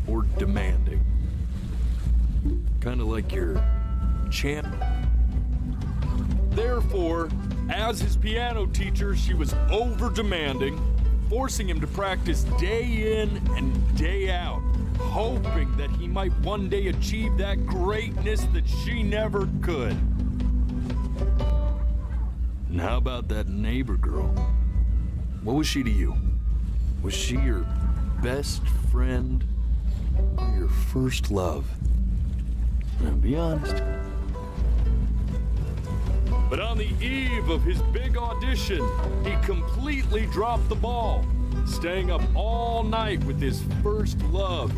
or demanding? Kind of like your champ. Therefore, as his piano teacher, she was over-demanding, forcing him to practice day in and day out, hoping that he might one day achieve that greatness that she never could. And how about that neighbor girl? What was she to you? Was she your best friend or your first love? Now, be honest. But on the eve of his big audition, he completely dropped the ball, staying up all night with his first love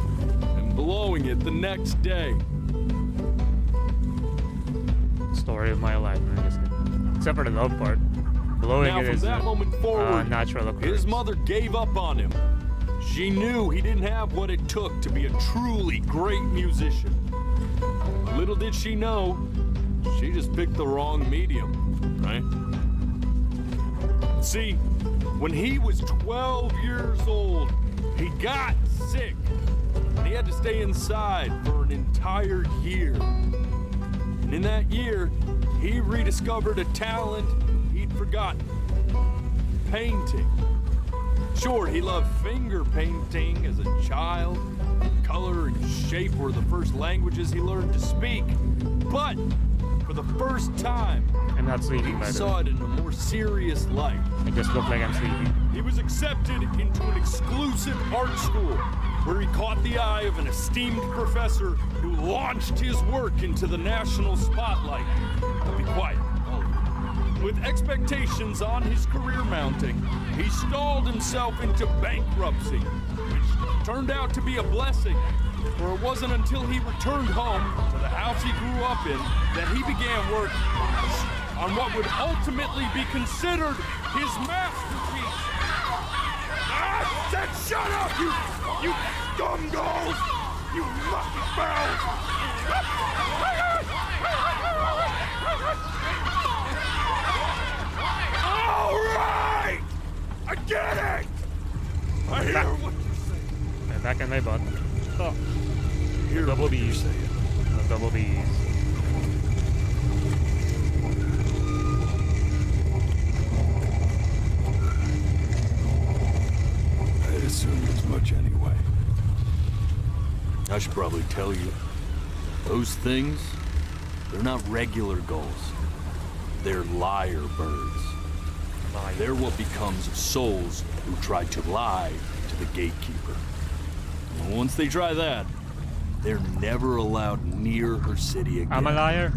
and blowing it the next day. Story of my life, man. Except for the love part. Blowing Now, it from is that moment forward, natural occurrence. his mother gave up on him. She knew he didn't have what it took to be a truly great musician. Little did she know, she just picked the wrong medium, right? See, when he was 12 years old, he got sick, and he had to stay inside for an entire year. And in that year, he rediscovered a talent he'd forgotten: painting. Sure, he loved finger painting as a child. Color and shape were the first languages he learned to speak. But for the first time, I'm not sleeping, he saw it in a more serious light. I just look like I'm sleeping. He was accepted into an exclusive art school where he caught the eye of an esteemed professor who launched his work into the national spotlight. Now be quiet. With expectations on his career mounting, he stalled himself into bankruptcy, which turned out to be a blessing, for it wasn't until he returned home to the house he grew up in that he began work on what would ultimately be considered his masterpiece. I said shut up, you scumballs! You lucky bells! All right! I get it! I hear what you're saying. I'm back in my butt. Oh. Hear Double what you're B's. saying. Double B's. I assumed as much anyway. I should probably tell you, those things, they're not regular gulls. They're liar birds. They're what becomes of souls who try to lie to the gatekeeper. And once they try that, they're never allowed near her city again. I'm a liar.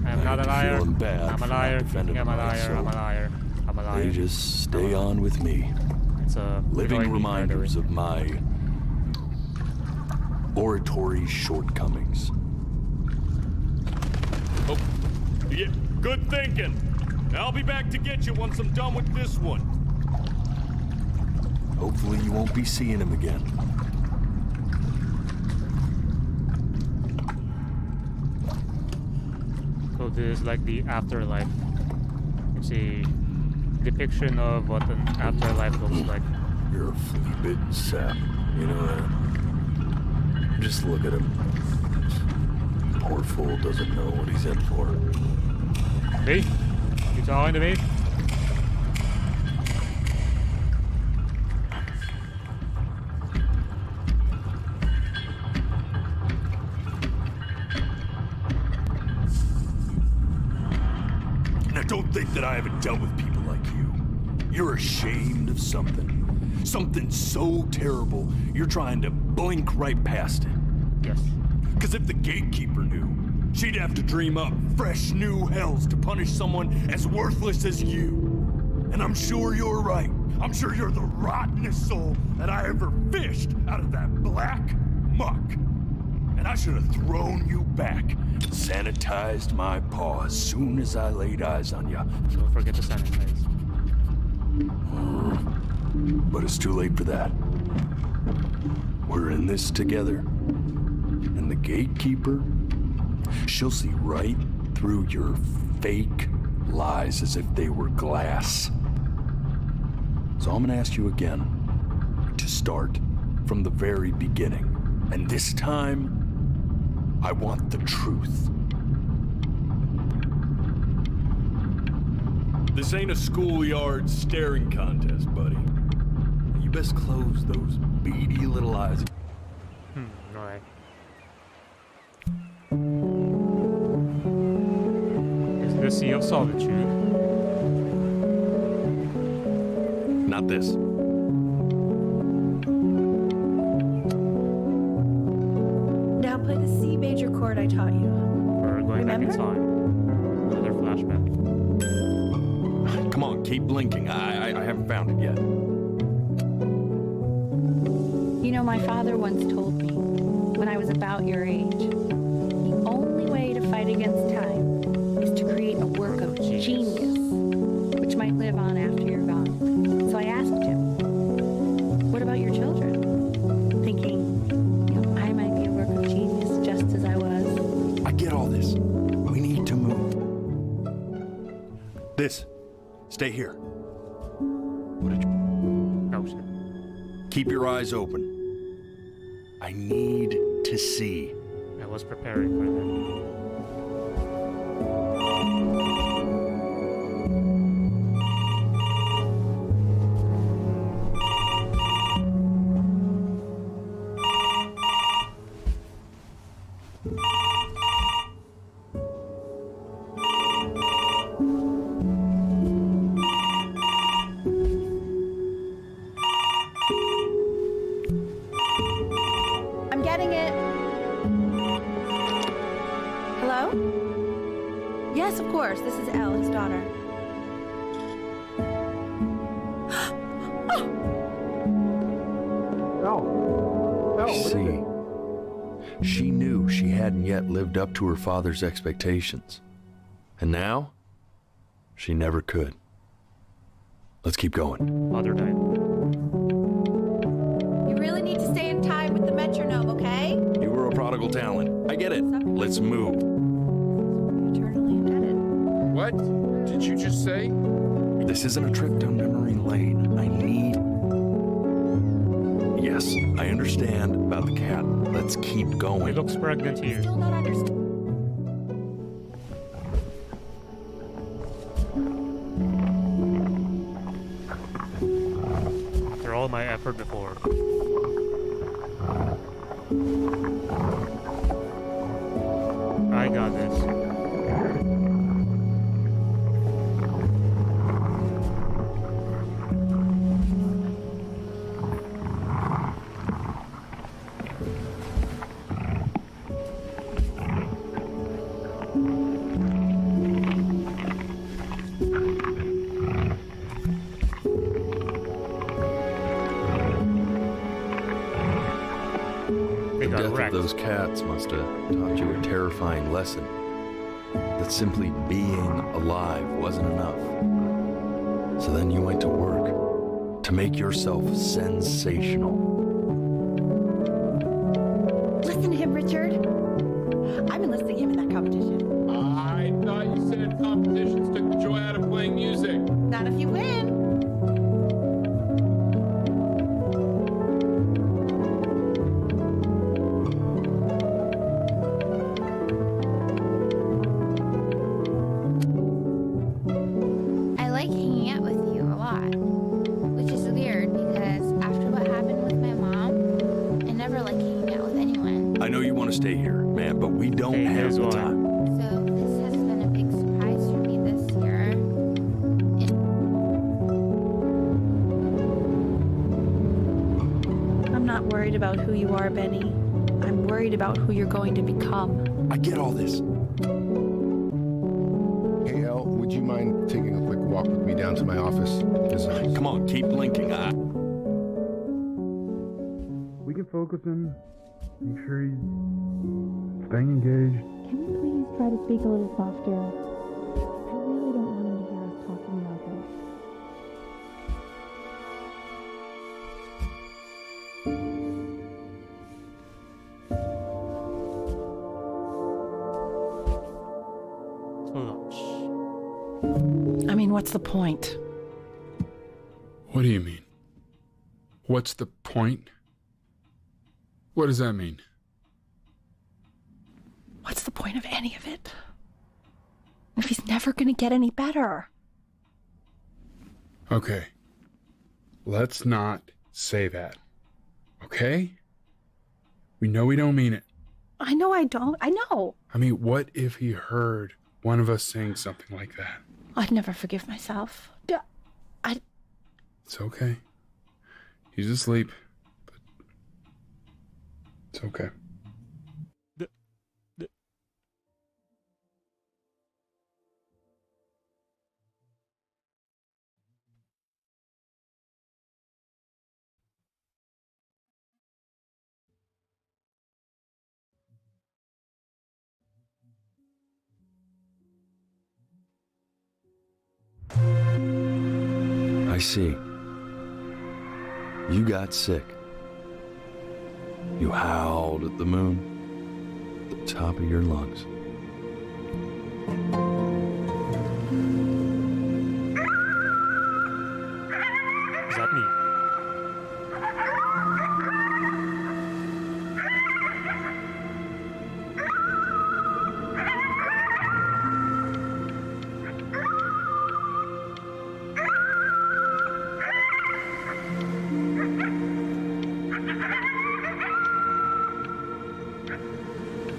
I'm not a liar. Feeling bad I'm a for not liar. defending I'm a my liar. soul. I'm a liar. I'm a liar. They just stay on with me. It's a Living reminders of my oratory shortcomings. Oh, yeah, good thinking. I'll be back to get you once I'm done with this one. Hopefully you won't be seeing him again. So this is like the afterlife. It's a depiction of what an afterlife looks like. You're a flea-bitten sap. You know that? Just look at him. Poor fool doesn't know what he's in for. Hey, you talking to me? Now don't think that I haven't dealt with people like you. You're ashamed of something. Something so terrible, you're trying to blink right past it. Yes. Because if the gatekeeper knew, she'd have to dream up fresh new hells to punish someone as worthless as you. And I'm sure you're right. I'm sure you're the rottenest soul that I ever fished out of that black muck. And I should have thrown you back, sanitized my paw as soon as I laid eyes on you. Don't forget to sanitize. but it's too late for that. We're in this together. And the gatekeeper, she'll see right through your fake lies as if they were glass. So I'm gonna ask you again to start from the very beginning. And this time, I want the truth. This ain't a schoolyard staring contest, buddy. You best close those beady little eyes. Alright. Is the Sea of Solitude? Not this. Now play the C major chord I taught you. We're going back in time. Another flashback. Come on, keep blinking. I haven't found it yet. You know, my father once told me, when I was about your age, the only way to fight against time is to create a work of genius, which might live on after you're gone. So I asked him, what about your children? Thinking, I might be a work of genius just as I was. I get all this. We need to move. This. Stay here. What did you... Oh, shit. Keep your eyes open. I need to see. I was preparing for that. I'm getting it. Hello? Yes, of course. This is Elle, his daughter. See, she knew she hadn't yet lived up to her father's expectations. And now, she never could. Let's keep going. Other night. You really need to stay in time with the metronome, okay? You were a prodigal talent. I get it. Let's move. Eternally indebted. What did you just say? This isn't a trip down memory lane. I need... Yes, I understand about the cat. Let's keep going. He looks pregnant here. Still not understand. After all my effort before. I got this. The death of those cats must have taught you a terrifying lesson. That simply being alive wasn't enough. So then you went to work to make yourself sensational. Listen to him, Richard. I'm enlisting him in that competition. I thought you said competitions took the joy out of playing music. Not if you win. I like hanging out with you a lot, which is weird because after what happened with my mom, I never like hanging out with anyone. I know you want to stay here, man, but we don't have the time. So this has been a big surprise for me this year. I'm not worried about who you are, Benny. I'm worried about who you're going to become. I get all this. Hey, Elle, would you mind taking a quick walk with me down to my office? Come on, keep blinking. We can focus him, make sure he's staying engaged. Can we please try to speak a little softer? I really don't want him to hear us talking about this. Clutch. I mean, what's the point? What do you mean? What's the point? What does that mean? What's the point of any of it? If he's never gonna get any better. Okay. Let's not say that. Okay? We know we don't mean it. I know I don't. I know. I mean, what if he heard one of us saying something like that? I'd never forgive myself. It's okay. He's asleep, but it's okay. I see. You got sick. You howled at the moon at the top of your lungs. Is that me?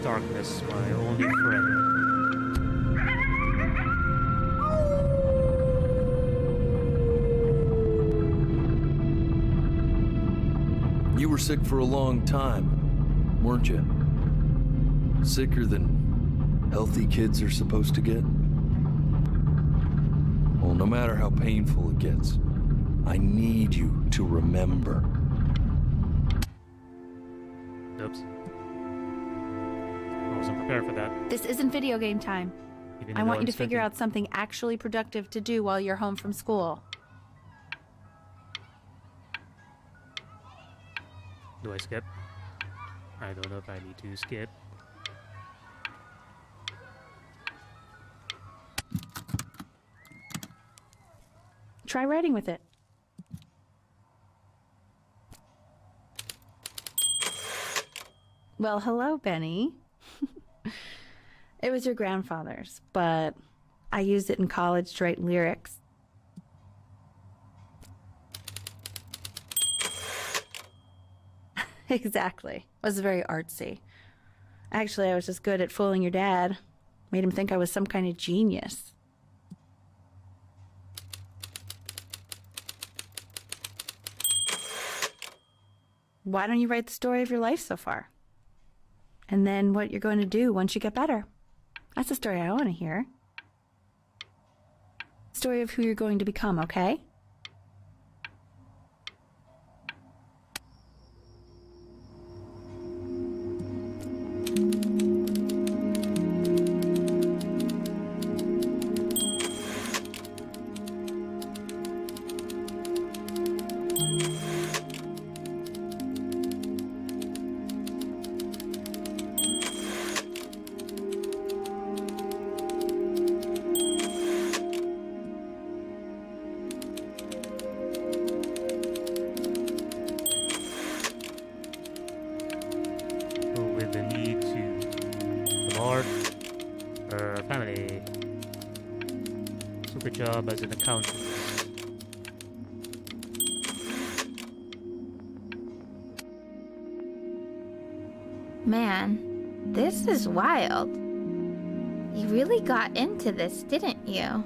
Darkness, my only friend. You were sick for a long time, weren't you? Sicker than healthy kids are supposed to get? Well, no matter how painful it gets, I need you to remember. Oops. I wasn't prepared for that. This isn't video game time. Even I though want you I'm to figure spending- out something actually productive to do while you're home from school. Do I skip? I don't know if I need to skip. Try writing with it. Well, hello, Benny. It was your grandfather's, but I used it in college to write lyrics. Exactly. It was very artsy. Actually, I was just good at fooling your dad. Made him think I was some kind of genius. Why don't you write the story of your life so far? And then what you're going to do once you get better. That's the story I want to hear. Story of who you're going to become, okay? With the need to support her family. Super job as an accountant. Man, this is wild. You really got into this, didn't you?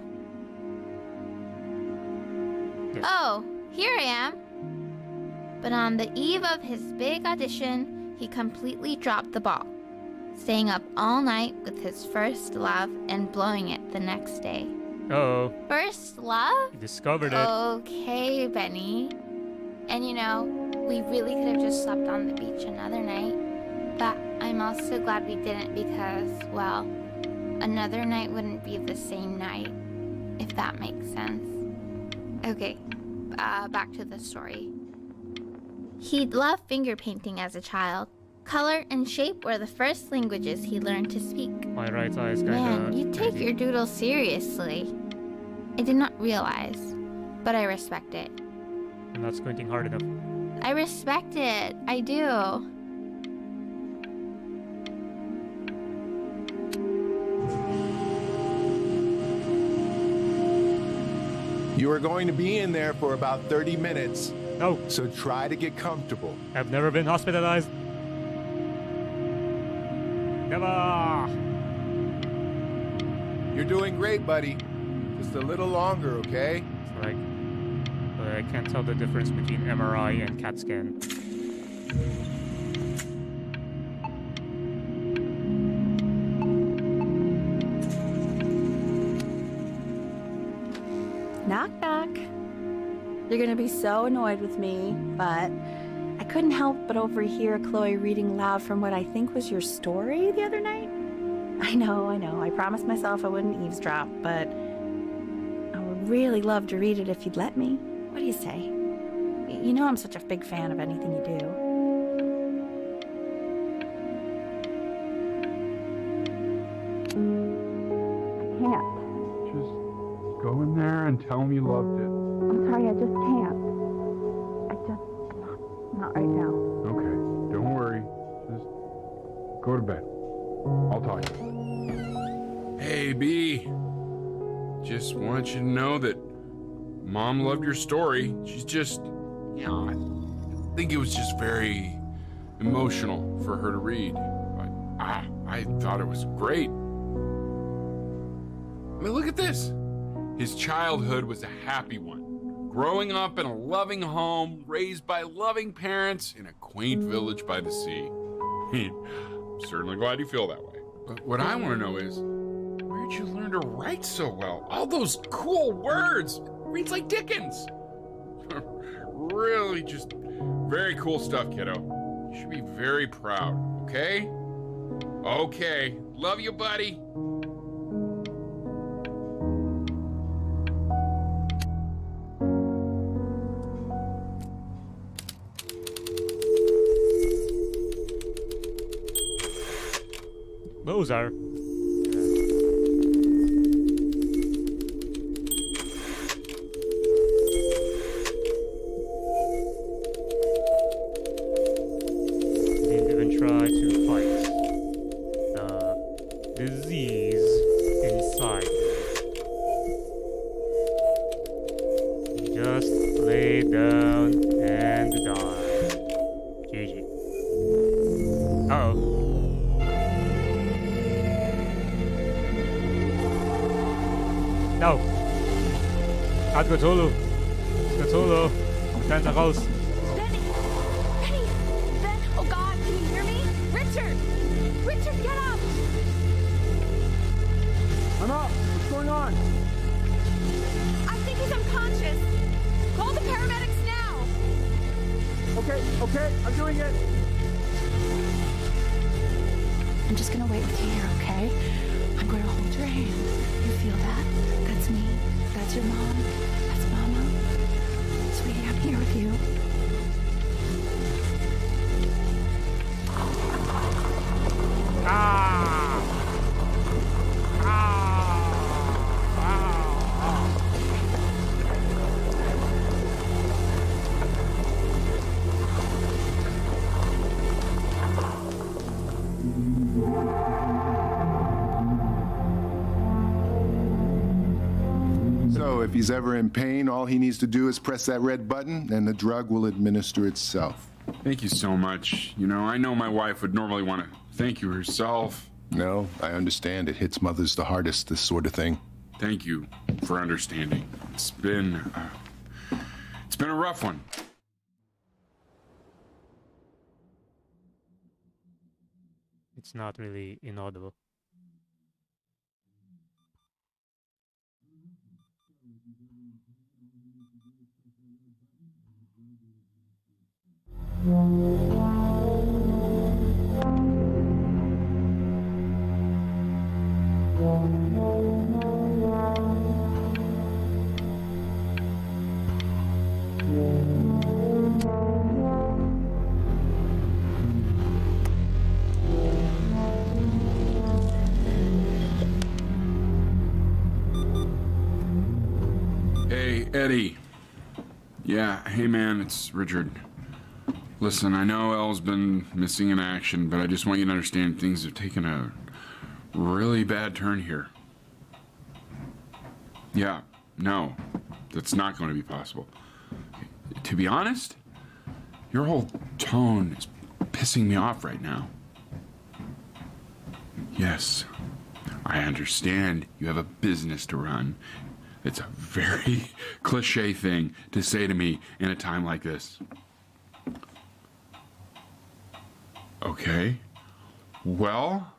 Yes. Oh, here I am. But on the eve of his big audition, he completely dropped the ball, staying up all night with his first love and blowing it the next day. Uh-oh. First love? You discovered it. Okay, Benny. And you know, we really could have just slept on the beach another night. But I'm also glad we didn't because, well, another night wouldn't be the same night, if that makes sense. Okay, back to the story. He'd loved finger painting as a child, Color and shape were the first languages he learned to speak. My right eye is Man, kinda... you take your doodle seriously. I did not realize, but I respect it. I'm not squinting hard enough. I respect it. I do. You are going to be in there for about 30 minutes. No. So try to get comfortable. I've never been hospitalized. Never. You're doing great, buddy. Just a little longer, okay? It's like, I can't tell the difference between MRI and CAT scan. Knock, knock. You're gonna be so annoyed with me, but I couldn't help but overhear Chloe reading loud from what I think was your story the other night. I know. I promised myself I wouldn't eavesdrop, but I would really love to read it if you'd let me. What do you say? You know I'm such a big fan of anything you do. I can't. Just go in there and tell him you loved it. I'm sorry, I just can't. Not right now. Okay, don't worry. Just go to bed. I'll talk to you. Hey, B. Just want you to know that Mom loved your story. She's just, I think it was just very emotional for her to read. But I thought it was great. I mean, look at this. His childhood was a happy one. Growing up in a loving home, raised by loving parents in a quaint village by the sea. I'm certainly glad you feel that way. But what I want to know is, where'd you learn to write so well? All those cool words. Reads like Dickens. Really just very cool stuff, kiddo. You should be very proud, okay? Okay. Love you, buddy. Those are. Didn't even try to fight the disease inside. He just lay down and died. GG. Uh-oh. No. Not Cthulhu. Cthulhu. Tentacles. Benny! Ben! Oh God, can you hear me? Richard! Richard, get up! I'm up. What's going on? I think he's unconscious. Call the paramedics now! Okay, I'm doing it. I'm just gonna wait with you here, okay? I'm going to hold your hand. You feel that? That's me. That's your mom. That's Mama. Sweetie, I'm here with you. So if he's ever in pain, all he needs to do is press that red button and the drug will administer itself. Thank you so much. You know, I know my wife would normally want to thank you herself. No, I understand. It hits mothers the hardest, this sort of thing. Thank you for understanding. It's been a rough one. It's not really inaudible. Eddie. Yeah, hey man, it's Richard. Listen, I know Elle's been missing in action, but I just want you to understand things have taken a really bad turn here. Yeah, no, that's not going to be possible. To be honest, your whole tone is pissing me off right now. Yes, I understand you have a business to run. It's a very cliche thing to say to me in a time like this. Okay. Well,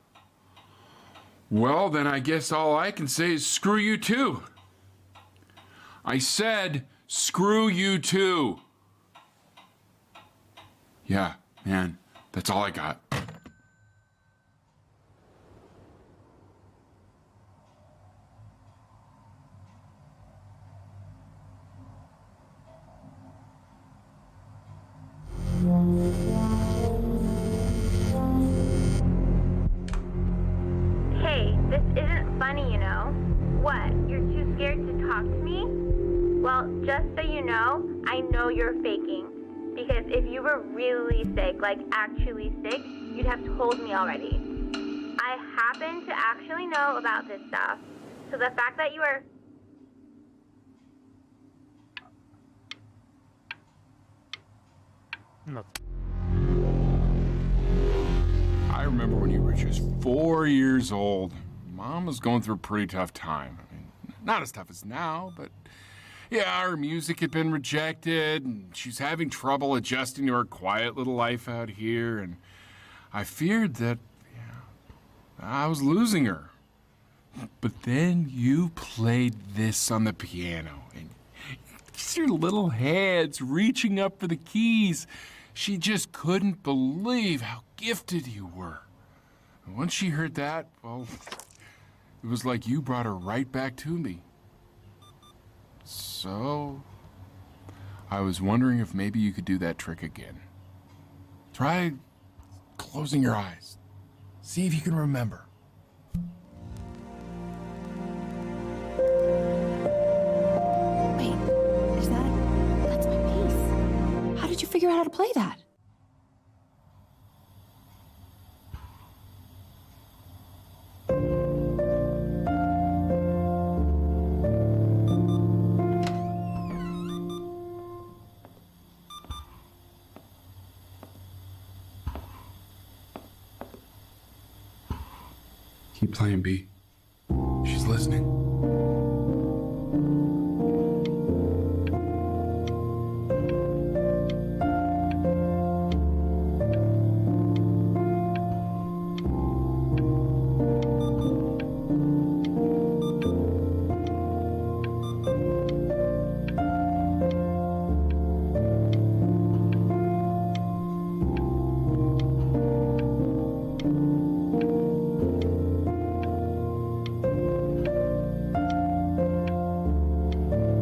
then I guess all I can say is screw you too. I said screw you too. Yeah, man, that's all I got. Hey, this isn't funny, you know. What, you're too scared to talk to me? Well, just so you know you're faking. Because if you were really sick, like actually sick, you'd have told me already. I happen to actually know about this stuff. So the fact that you are... No. I remember when you were just 4 years old. Mom was going through a pretty tough time. I mean, not as tough as now, but yeah, her music had been rejected, and she's having trouble adjusting to her quiet little life out here, and I feared that, I was losing her. But then you played this on the piano, and your little hands reaching up for the keys. She just couldn't believe how gifted you were. And once she heard that, well, it was like you brought her right back to me. So, I was wondering if maybe you could do that trick again. Try closing your eyes. See if you can remember. Wait, that's my piece. How did you figure out how to play that? Keep playing, B. She's listening.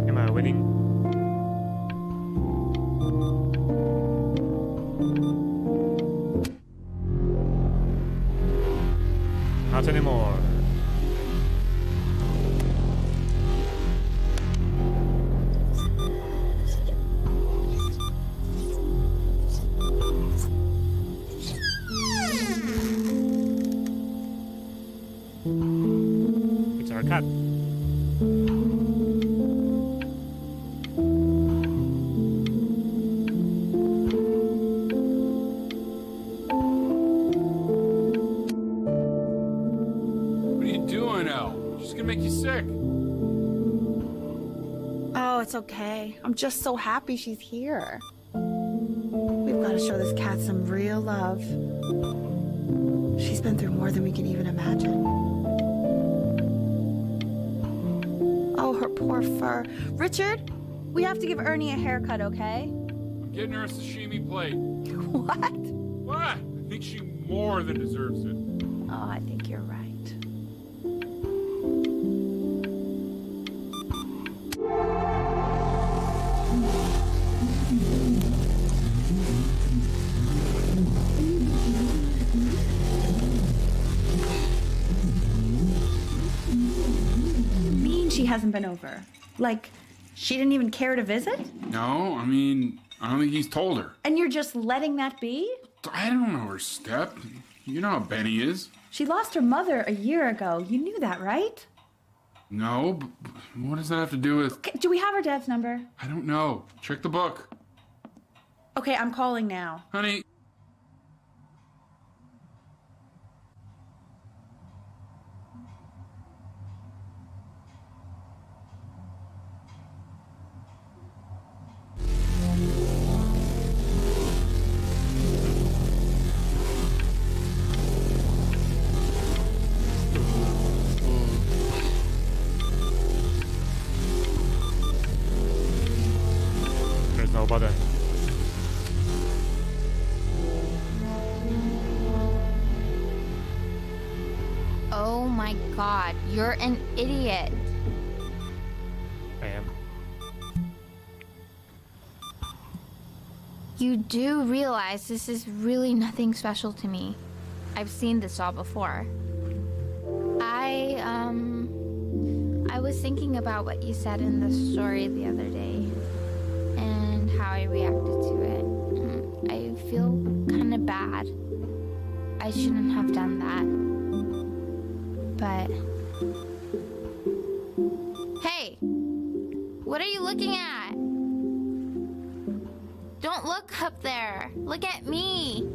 Am I winning? Not anymore. It's our cat. What are you doing, Elle? She's gonna make you sick. Oh, it's okay. I'm just so happy she's here. We've got to show this cat some real love. She's been through more than we can even imagine. Oh, her poor fur. Richard, we have to give Ernie a haircut, okay? I'm getting her a sashimi plate. What? What? I think she more than deserves it. Oh, I think you're right. Mean she hasn't been over. Like, She didn't even care to visit? No, I mean, I don't think he's told her. And you're just letting that be? I don't know her step. You know how Benny is. She lost her mother a year ago. You knew that, right? No, but what does that have to do with... Okay, do we have her dad's number? I don't know. Check the book. Okay, I'm calling now. Honey. There's no button. Oh my god, you're an idiot. I am. You do realize this is really nothing special to me. I've seen this all before. I was thinking about what you said in the story the other day and how I reacted to it. I feel kind of bad. I shouldn't have done that. But... Hey! What are you looking at? Don't look up there. Look at me.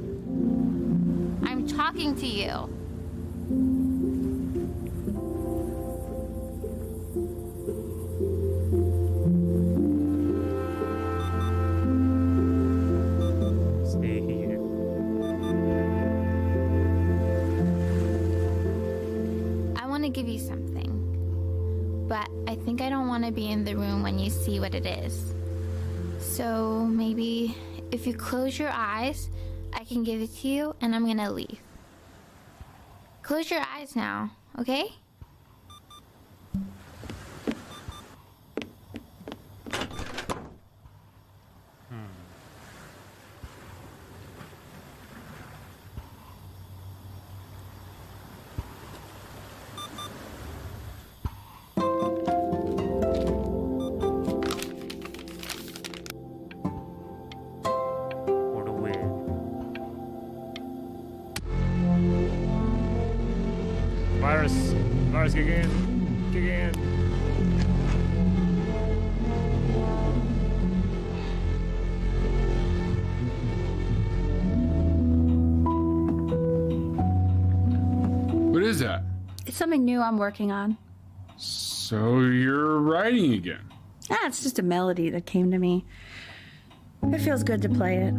I'm talking to you. Stay here. I want to give you something, but I think I don't want to be in the room when you see what it is. So maybe if you close your eyes, I can give it to you and I'm gonna leave. Close your eyes now, okay? For the win. Virus! Virus, kick in! Kick in! What is that? It's something new I'm working on. So you're writing again? It's just a melody that came to me. It feels good to play it.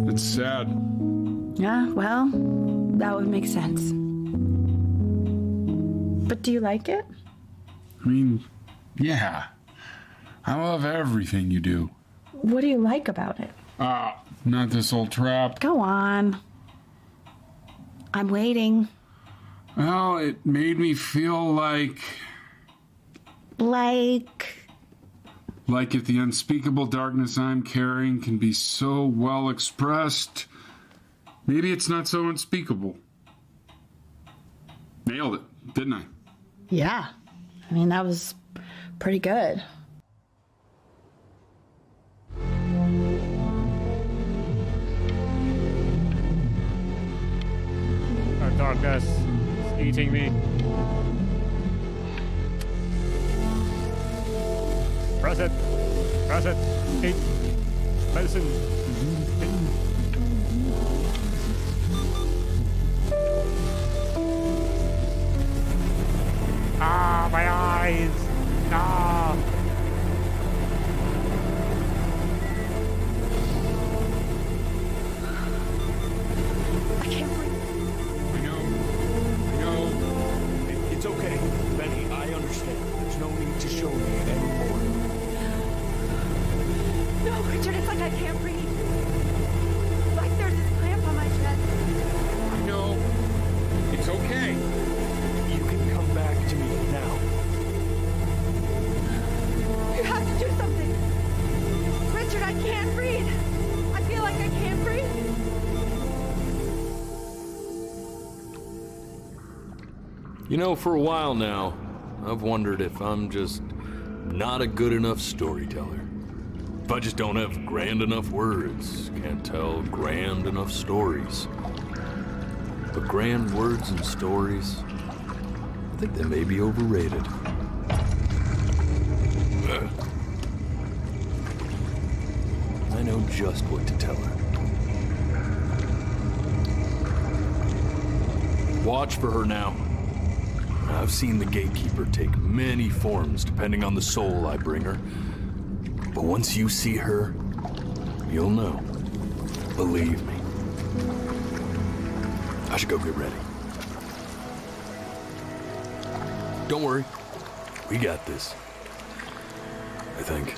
It's sad. Yeah, well, that would make sense. But do you like it? I mean, yeah. I love everything you do. What do you like about it? Not this old trap. Go on. I'm waiting. Well, it made me feel like if the unspeakable darkness I'm carrying can be so well expressed, maybe it's not so unspeakable. Nailed it, didn't I? Yeah. I mean, that was pretty good. Darkness is eating me. Press it. Press it. Eat. Medicine. Ah, my eyes. Ah. I can't breathe. It's okay, Benny, I understand. There's no need to show me anymore. No, Richard, it's like I can't breathe. Like there's this cramp on my chest. I know. It's okay. You can come back to me now. You have to do something. Richard, I can't breathe. I feel like I can't breathe. You know, for a while now, I've wondered if I'm just not a good enough storyteller. If I just don't have grand enough words, can't tell grand enough stories. But grand words and stories, I think they may be overrated. I know just what to tell her. Watch for her now. I've seen the gatekeeper take many forms depending on the soul I bring her. But once you see her, you'll know. Believe me. I should go get ready. Don't worry. We got this. I think.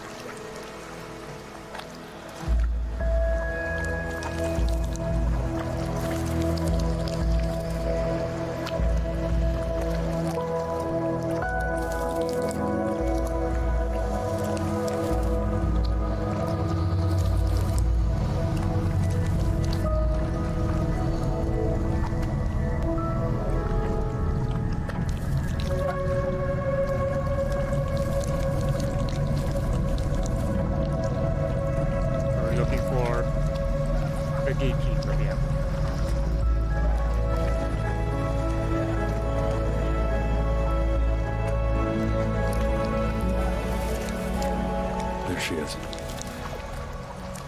She is.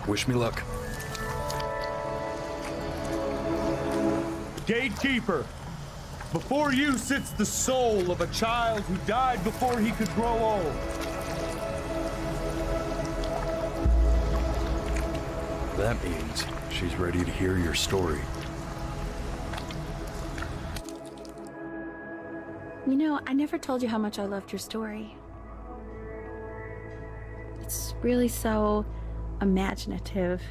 Wish me luck. Gatekeeper, before you sits the soul of a child who died before he could grow old. That means she's ready to hear your story. You know, I never told you how much I loved your story. It's really so imaginative,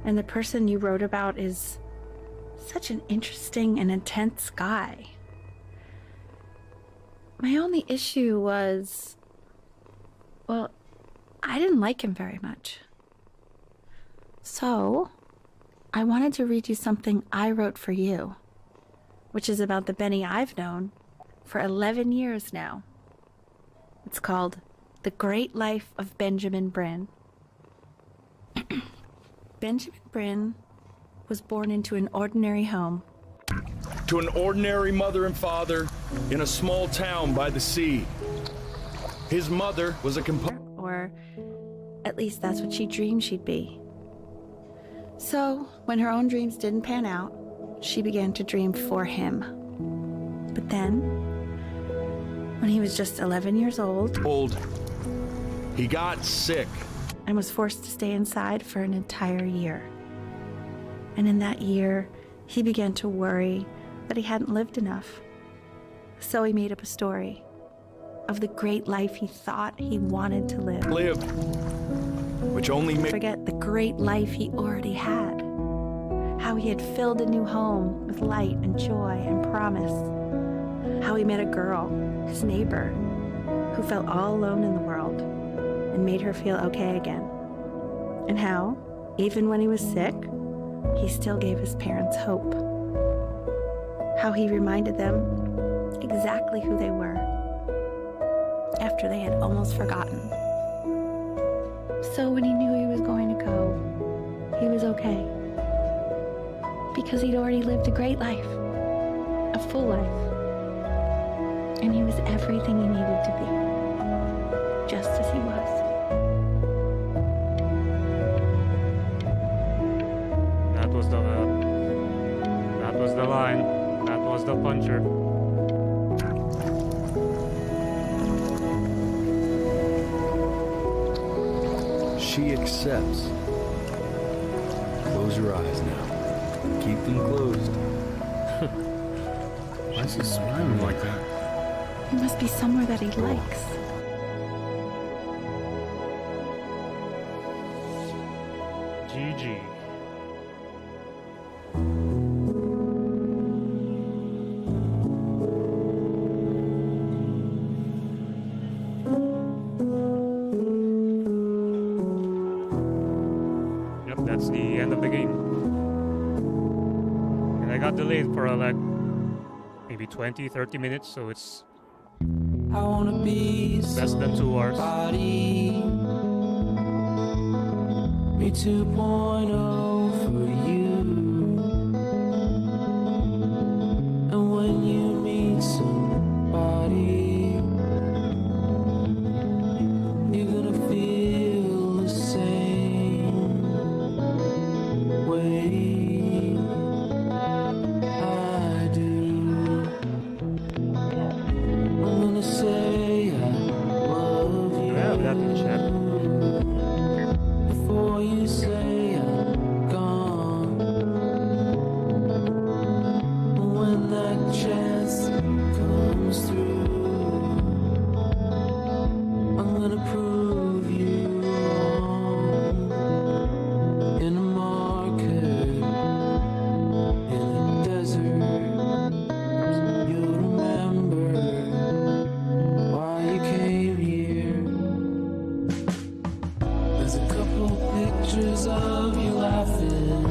and the person you wrote about is such an interesting and intense guy. My only issue was, well, I didn't like him very much. So, I wanted to read you something I wrote for you, which is about the Benny I've known for 11 years now. It's called The Great Life of Benjamin Bryn. Benjamin Bryn was born into an ordinary home. To an ordinary mother and father in a small town by the sea. His mother was a Or at least that's what she dreamed she'd be. So, when her own dreams didn't pan out, she began to dream for him. But then, when he was just 11 years old, he got sick and was forced to stay inside for an entire year. And in that year, he began to worry that he hadn't lived enough. So he made up a story of the great life he thought he wanted to live. Which only made forget the great life he already had. How he had filled a new home with light and joy and promise. How he met a girl, his neighbor, who felt all alone in the world and made her feel okay again. And how, even when he was sick, he still gave his parents hope. How he reminded them exactly who they were after they had almost forgotten. So when he knew he was going to go, he was okay. Because he'd already lived a great life, a full life. And he was everything he needed to be, just as he was. That was the line. That was the puncher. She accepts. Close your eyes now. Keep them closed. Why is he smiling like that? He must be somewhere that he likes. GG. Yep, that's the end of the game. And I got delayed for like maybe 20-30 minutes, so it's I wanna be Less than 2 hours. somebody. Me 2.0 for you. And when you meet somebody, you're gonna feel the same way I do. I'm gonna say I love you. I have that in chat. Before you say I'm gone. When that chance comes through, I'm gonna prove you wrong. In a market, in a desert, you'll remember why you came here. There's a couple pictures of you laughing,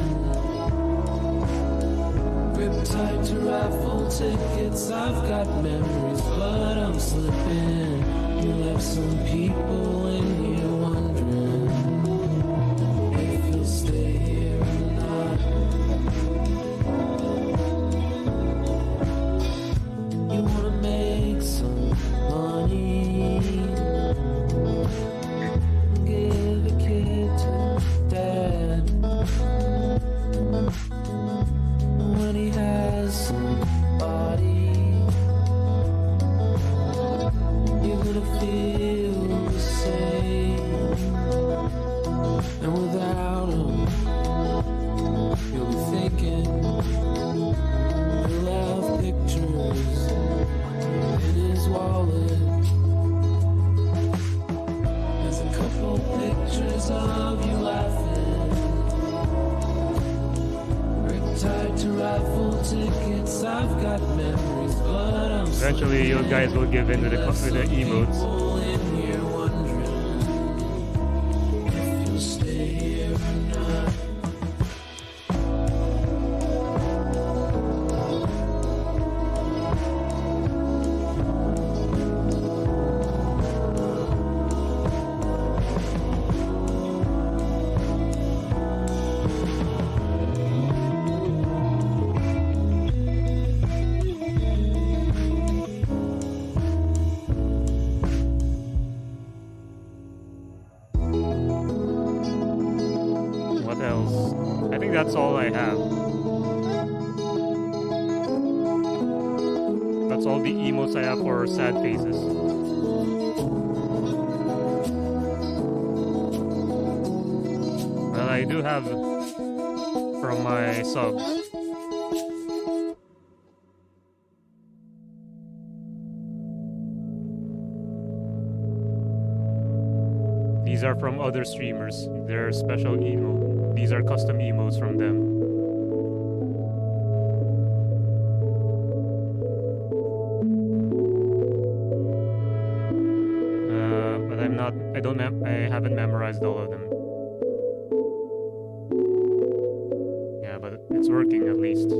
gripped tight to raffle tickets. I've got memories, but I'm slipping. You left some people in here wondering if you'll stay here or not. You wanna make some money, give a kid to dad. When he has somebody, you're gonna feel the same. And without him, you'll be thinking he'll have pictures in his wallet. There's a couple pictures of you laughing, gripped tight to raffle tickets. I've got memories, but I'm Eventually, you guys will give in to the emotes. people in here wondering if you'll stay here or not. What else? I think that's all I have. That's all the emotes I have for sad faces. Well, I do have from my subs. These are from other streamers. They're special emote. These are custom emotes from them. But I'm not. I don't. I haven't memorized all of them. Yeah, but it's working at least.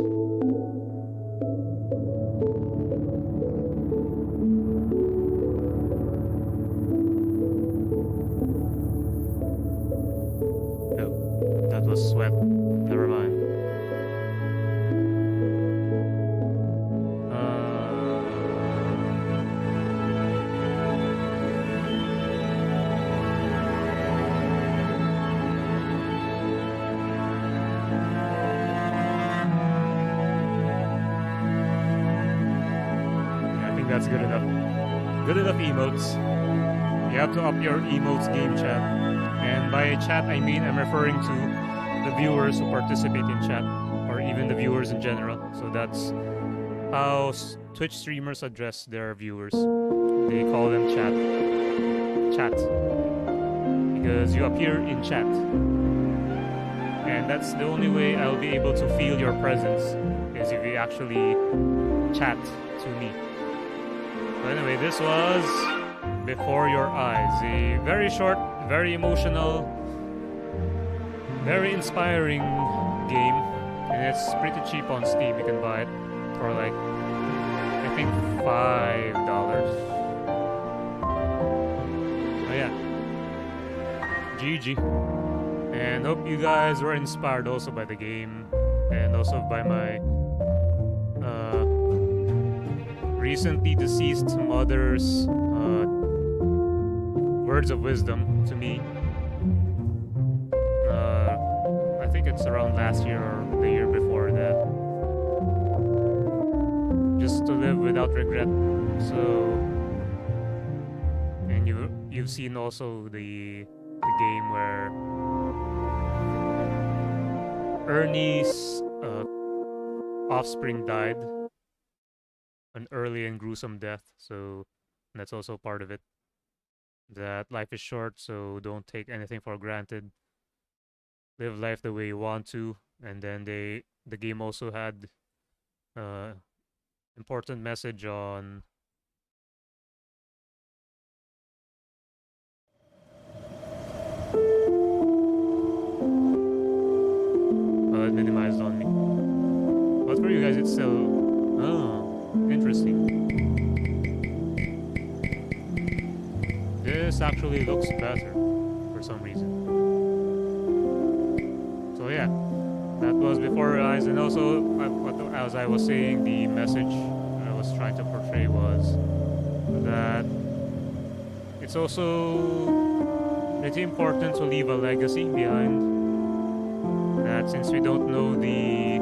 Oh, that was sweat. Never mind. Yeah, I think that's good enough. Good enough emotes. You have to up your emotes game, chat. And by chat, I mean I'm referring to the viewers who participate in chat, or even the viewers in general. So that's how Twitch streamers address their viewers. They call them chat. Chat. Because you appear in chat. And that's the only way I'll be able to feel your presence, is if you actually chat to me. So anyway, this was Before Your Eyes. A very short, very emotional, very inspiring game. And it's pretty cheap on Steam. You can buy it for like, I think $5. GG. And hope you guys were inspired also by the game and also by my recently deceased mother's words of wisdom to me. I think it's around last year or the year before that. Just to live without regret. So, and you've seen also the game where Ernie's offspring died an early and gruesome death. So that's also part of it. That life is short, so don't take anything for granted. Live life the way you want to. And then the game also had important message on it minimized on me. But for you guys, it's still interesting. This actually looks better for some reason. So yeah, that was before your eyes, and also as I was saying, the message I was trying to portray was that it's also pretty important to leave a legacy behind. That since we don't know the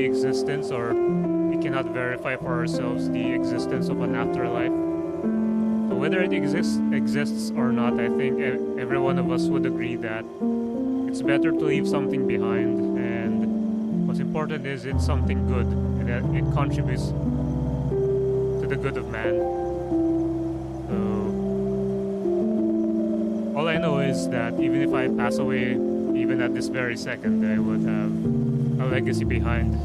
existence, or we cannot verify for ourselves the existence of an afterlife. So whether it exists or not, I think every one of us would agree that it's better to leave something behind, and what's important is it's something good and that it contributes to the good of man. All I know is that even if I pass away, even at this very second, I would have a legacy behind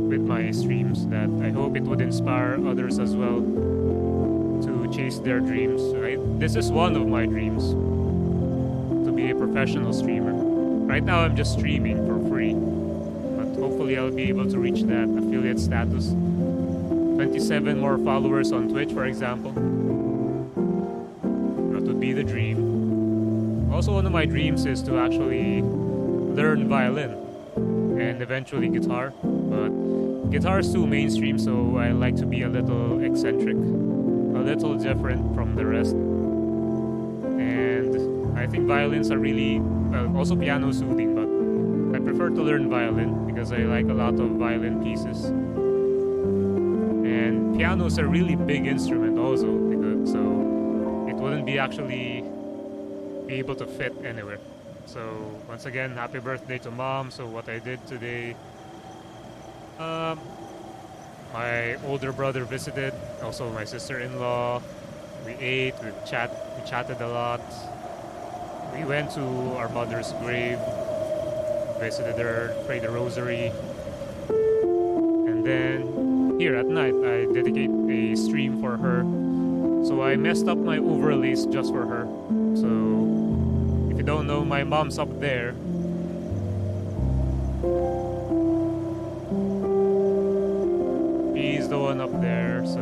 with my streams that I hope it would inspire others as well to chase their dreams. This is one of my dreams, to be a professional streamer. Right now I'm just streaming for free, but hopefully I'll be able to reach that affiliate status. 27 more followers on Twitch, for example. That would be the dream. Also, one of my dreams is to actually learn violin and eventually guitar, but guitar is too mainstream, so I like to be a little eccentric, a little different from the rest. And I think violins are really, also piano soothing, but I prefer to learn violin because I like a lot of violin pieces. And piano is a really big instrument also, so it wouldn't be actually able to fit anywhere. So once again, happy birthday to Mom. So what I did today, my older brother visited, also my sister-in-law. We ate, we chatted a lot. We went to our mother's grave, visited her, prayed the rosary, and then here at night I dedicate a stream for her. So I messed up my overlays just for her. So if you don't know, my mom's up there. She's the one up there. So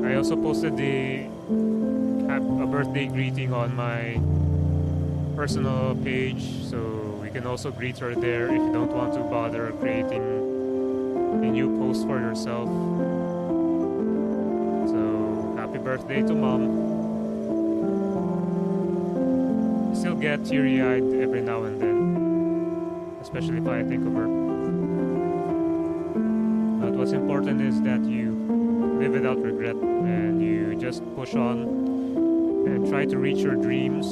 I also posted a birthday greeting on my personal page, so you can also greet her there if you don't want to bother creating a new post for yourself. So happy birthday to Mom. Still get teary-eyed every now and then, especially if I think of her. But what's important is that you live without regret and you just push on and try to reach your dreams.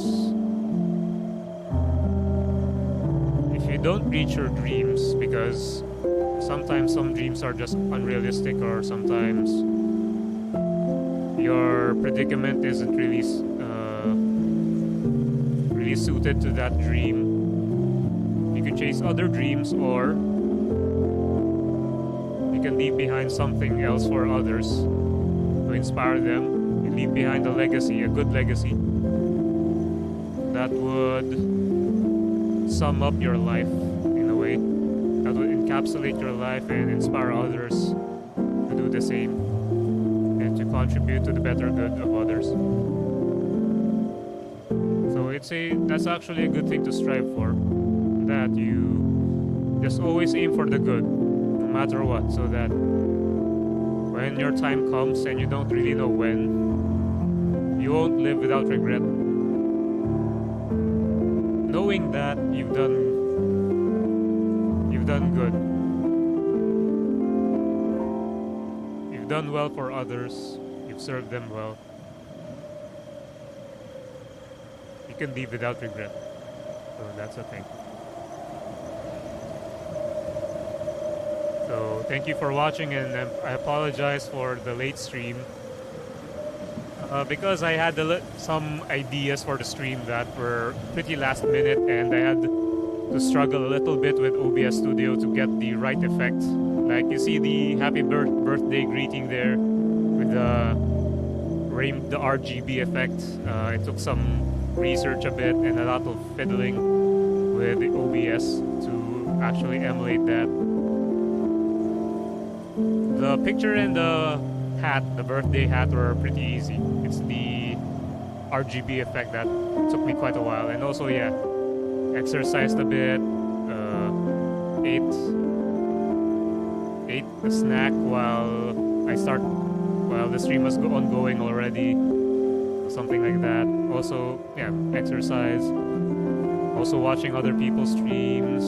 If you don't reach your dreams, because sometimes some dreams are just unrealistic, or sometimes your predicament isn't really suited to that dream, you can chase other dreams, or you can leave behind something else for others to inspire them. You leave behind a legacy, a good legacy that would sum up your life in a way, that would encapsulate your life and inspire others to do the same and and to contribute to the better good of others. So that's actually a good thing to strive for, that you just always aim for the good, no matter what, so that when your time comes and you don't really know when, you won't live without regret. Knowing that you've done good. You've done well for others. You've served them well. You can leave without regret. So that's the thing. So thank you for watching, and I apologize for the late stream. Because I had some ideas for the stream that were pretty last minute, and I had to struggle a little bit with OBS Studio to get the right effect. Like you see the happy birthday greeting there with the RGB effect. It took some research a bit and a lot of fiddling with the OBS to actually emulate that. The picture and the hat, the birthday hat, were pretty easy. It's the RGB effect that took me quite a while. And also, yeah, exercised a bit, ate a snack while the stream was ongoing already, something like that. Also, yeah, exercise. Also watching other people's streams,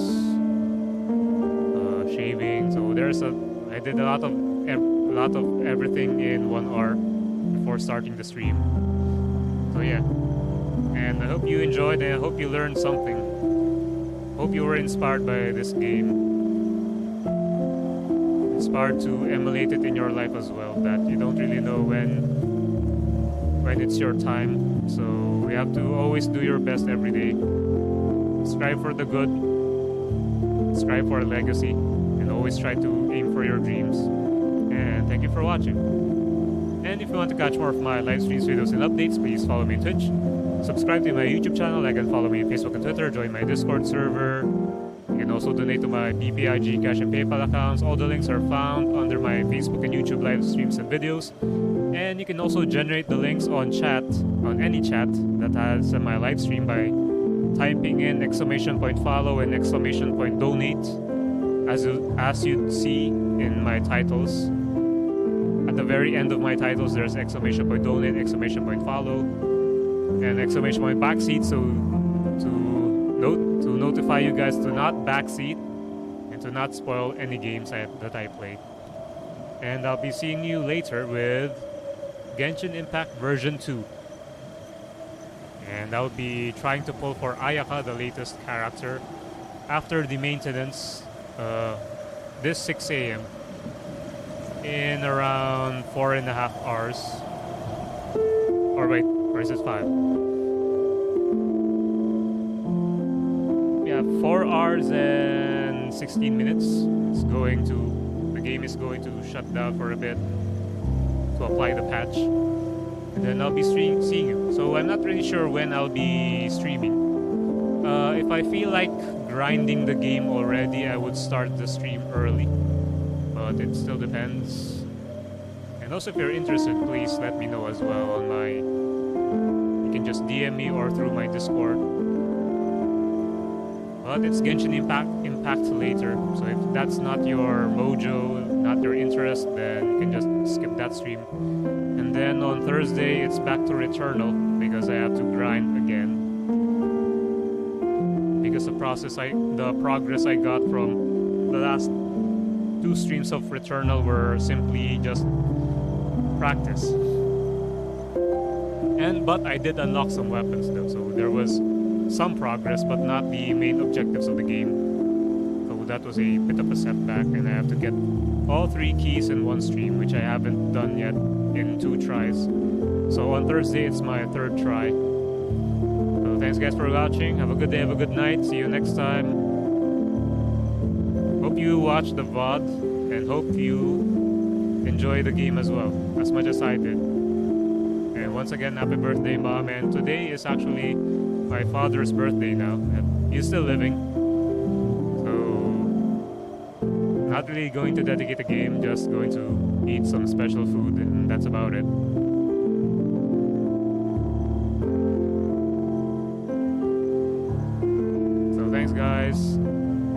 shaving. So I did a lot of everything in 1 hour before starting the stream. So yeah, and I hope you enjoyed, and I hope you learned something. Hope you were inspired by this game, inspired to emulate it in your life as well, that you don't really know when it's your time. So you have to always do your best every day. Strive for the good, strive for a legacy, and always try to aim for your dreams. And thank you for watching. And if you want to catch more of my live streams, videos, and updates, please follow me on Twitch. Subscribe to my YouTube channel, like and follow me on Facebook and Twitter, join my Discord server. You can also donate to my BPI, GCash, and PayPal accounts. All the links are found under my Facebook and YouTube live streams and videos. And you can also generate the links on any chat that has my live stream by typing in !follow and !donate, as you see in my titles. At the very end of my titles, there's !donate, !follow, and !backseat, so to notify you guys to not backseat and to not spoil any games that I play. And I'll be seeing you later with Genshin Impact version 2. And I'll be trying to pull for Ayaka, the latest character, after the maintenance this 6 a.m. in around 4.5 hours. Or wait, or is it 5? Yeah, 4 hours and 16 minutes. The game is going to shut down for a bit to apply the patch. And then I'll be seeing you. So I'm not really sure when I'll be streaming. If I feel like grinding the game already, I would start the stream early. But it still depends. And also, if you're interested, please let me know as well on my... You can just DM me or through my Discord. But it's Genshin Impact later. So if that's not your mojo, not your interest, then you can just skip that stream. And then on Thursday, it's back to Returnal because I have to grind again. Because the progress I got from the last 2 streams of Returnal were simply just practice. But I did unlock some weapons though, so there was some progress, but not the main objectives of the game. So that was a bit of a setback, and I have to get all 3 keys in 1 stream, which I haven't done yet in 2 tries. So on Thursday, it's my 3rd try. So thanks guys for watching. Have a good day, have a good night. See you next time. Hope you watch the VOD, and hope you enjoy the game as well, as much as I did. And once again, happy birthday, Mom. And today is actually my father's birthday now. He's still living. So, Not really going to dedicate a game, just going to eat some special food, and that's about it. So thanks, guys,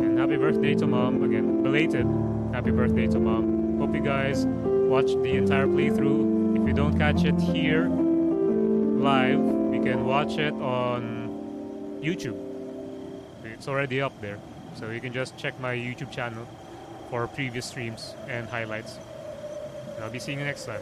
and happy birthday to Mom. Again, belated happy birthday to Mom. Hope you guys watch the entire playthrough. If you don't catch it here live, you can watch it on YouTube. It's already up there, so you can just check my YouTube channel for previous streams and highlights. And I'll be seeing you next time.